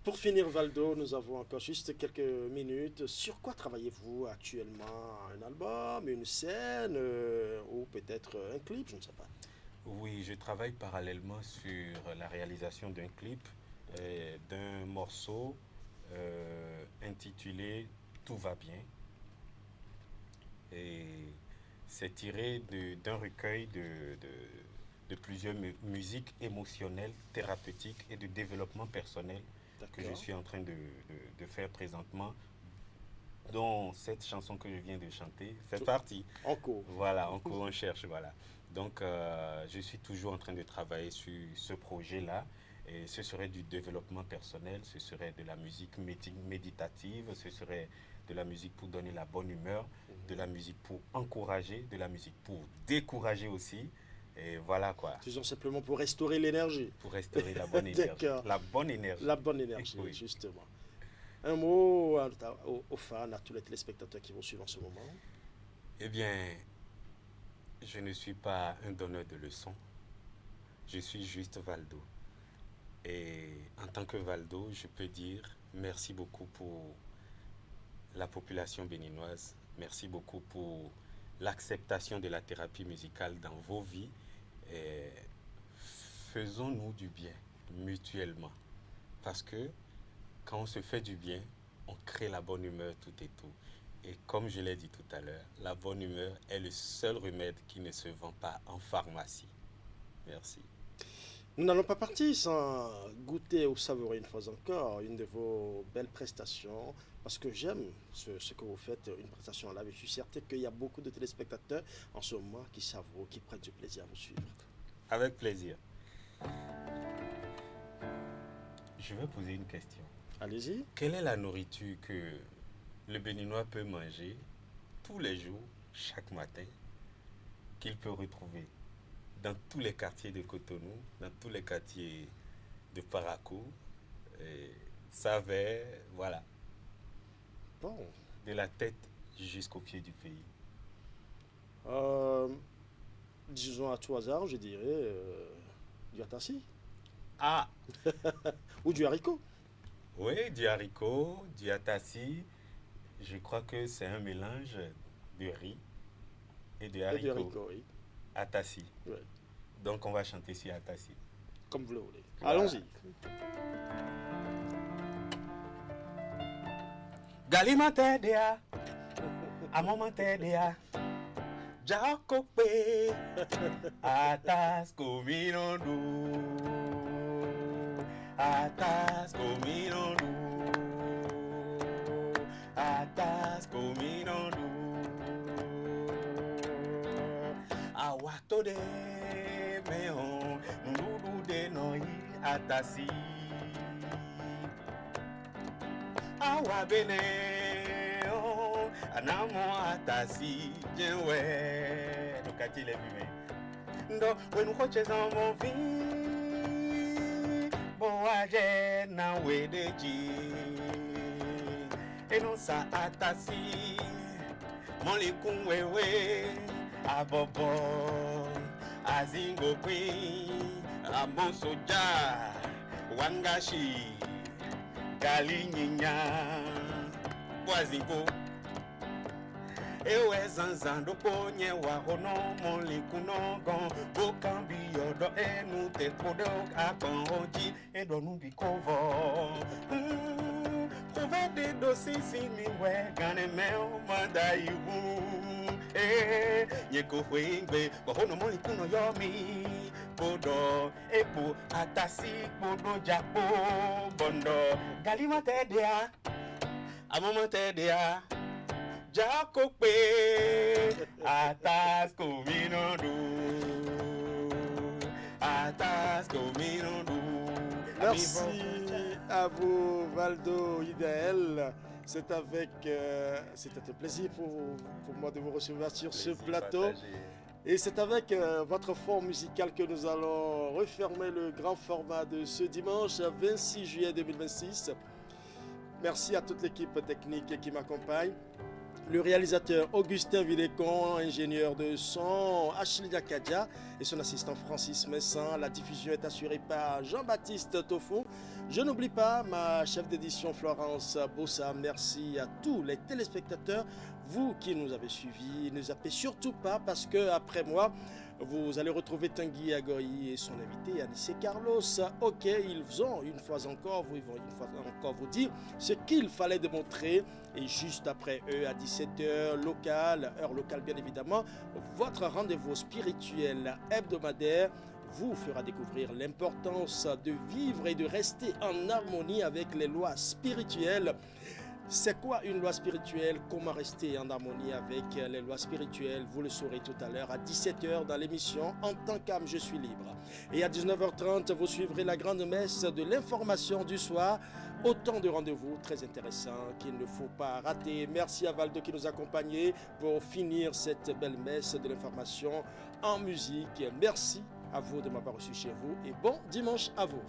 Pour finir, Valdo, nous avons encore juste quelques minutes. Sur quoi travaillez-vous actuellement? Un album, une scène ou peut-être un clip, je ne sais pas. Oui, je travaille parallèlement sur la réalisation d'un clip, d'un morceau intitulé Tout va bien. Et c'est tiré d'un recueil de plusieurs musiques émotionnelles, thérapeutiques et de développement personnel que je suis en train de faire présentement, dont cette chanson que je viens de chanter fait partie. En cours. Voilà, en cours, on cherche, voilà. Donc, je suis toujours en train de travailler sur ce projet-là. Et ce serait du développement personnel, ce serait de la musique méditative, ce serait de la musique pour donner la bonne humeur, de la musique pour encourager, de la musique pour décourager aussi. Et voilà quoi. Disons simplement pour restaurer l'énergie. Pour restaurer la bonne énergie. La bonne énergie. La bonne énergie, oui. Justement. Un mot aux fans, à tous les téléspectateurs qui vont suivre en ce moment. Eh bien, je ne suis pas un donneur de leçons. Je suis juste Valdo. Et en tant que Valdo, je peux dire merci beaucoup pour la population béninoise. Merci beaucoup pour l'acceptation de la thérapie musicale dans vos vies. Et faisons-nous du bien mutuellement. Parce que quand on se fait du bien, on crée la bonne humeur tout et tout. Et comme je l'ai dit tout à l'heure, la bonne humeur est le seul remède qui ne se vend pas en pharmacie. Merci. Nous n'allons pas partir sans goûter ou savourer une fois encore une de vos belles prestations, parce que j'aime ce que vous faites, une prestation là. Je suis certain qu'il y a beaucoup de téléspectateurs en ce moment qui savourent, qui prennent du plaisir à vous suivre. Avec plaisir. Je vais poser une question. Allez-y. Quelle est la nourriture que le Béninois peut manger tous les jours, chaque matin, qu'il peut retrouver dans tous les quartiers de Cotonou, dans tous les quartiers de Parakou, Savère, voilà. Bon. De la tête jusqu'au pied du pays. Disons à tout hasard, je dirais du atassi. Ah. Ou du haricot. Oui, du haricot, du atassi. Je crois que c'est un mélange de riz et de haricot. Et du haricot, oui. Atassi. Ouais. Donc on va chanter sur atassi. Comme vous le voulez. Voilà. Allons-y. Galimatedea, Amomatedea, Jacope, Atas Cominondu, Atas Cominondu, Atas Cominondu, Awato de Meon, Nudu de Noi, Atasi. Awa bene o anamo atasi jewe dokati le bime ndo wenu koche za mo vi bo aje na wedeji eno sa atasi moli kunwewe abobo azingo queen amonsoja wangashi Galinha, Boazingo, Ewe Zanzando, Ponye, Wahono, Molikunogon, Bokambio, do Enu, Te Podok, Akonji, Edonubi Kovo. Provede do Sisimi, Wegane Mel, Mandaibu, Nyeko Wingbe, Wahono Molikuno Yomi. Bodo, Epo, Atasi, Bodo, Japo, Bondo, Galimatedea, Amomatedea, Jacope, Atas Cominondu, Atas Cominondu. Merci à vous, Valdo Idéal. C'était un plaisir pour moi de vous recevoir sur ce plateau. Partagé. Et c'est avec votre fond musical que nous allons refermer le grand format de ce dimanche 26 juillet 2026. Merci à toute l'équipe technique qui m'accompagne. Le réalisateur Augustin Villecon, ingénieur de son Achille Kadia et son assistant Francis Messin. La diffusion est assurée par Jean-Baptiste Toffo. Je n'oublie pas ma chef d'édition Florence Bossa. Merci à tous les téléspectateurs, vous qui nous avez suivis. Ne zappez surtout pas parce que après moi, vous allez retrouver Tanguy Agoyi et son invité Anissé Carlos. Ok, ils vont une fois encore vous dire ce qu'il fallait démontrer. Et juste après eux, à 17h, heure locale bien évidemment, votre rendez-vous spirituel hebdomadaire vous fera découvrir l'importance de vivre et de rester en harmonie avec les lois spirituelles. C'est quoi une loi spirituelle? Comment rester en harmonie avec les lois spirituelles? Vous le saurez tout à l'heure à 17h dans l'émission En tant qu'âme, je suis libre. Et à 19h30, vous suivrez la grande messe de l'information du soir. Autant de rendez-vous très intéressants qu'il ne faut pas rater. Merci à Valdo qui nous accompagnait pour finir cette belle messe de l'information en musique. Merci à vous de m'avoir reçu chez vous et bon dimanche à vous.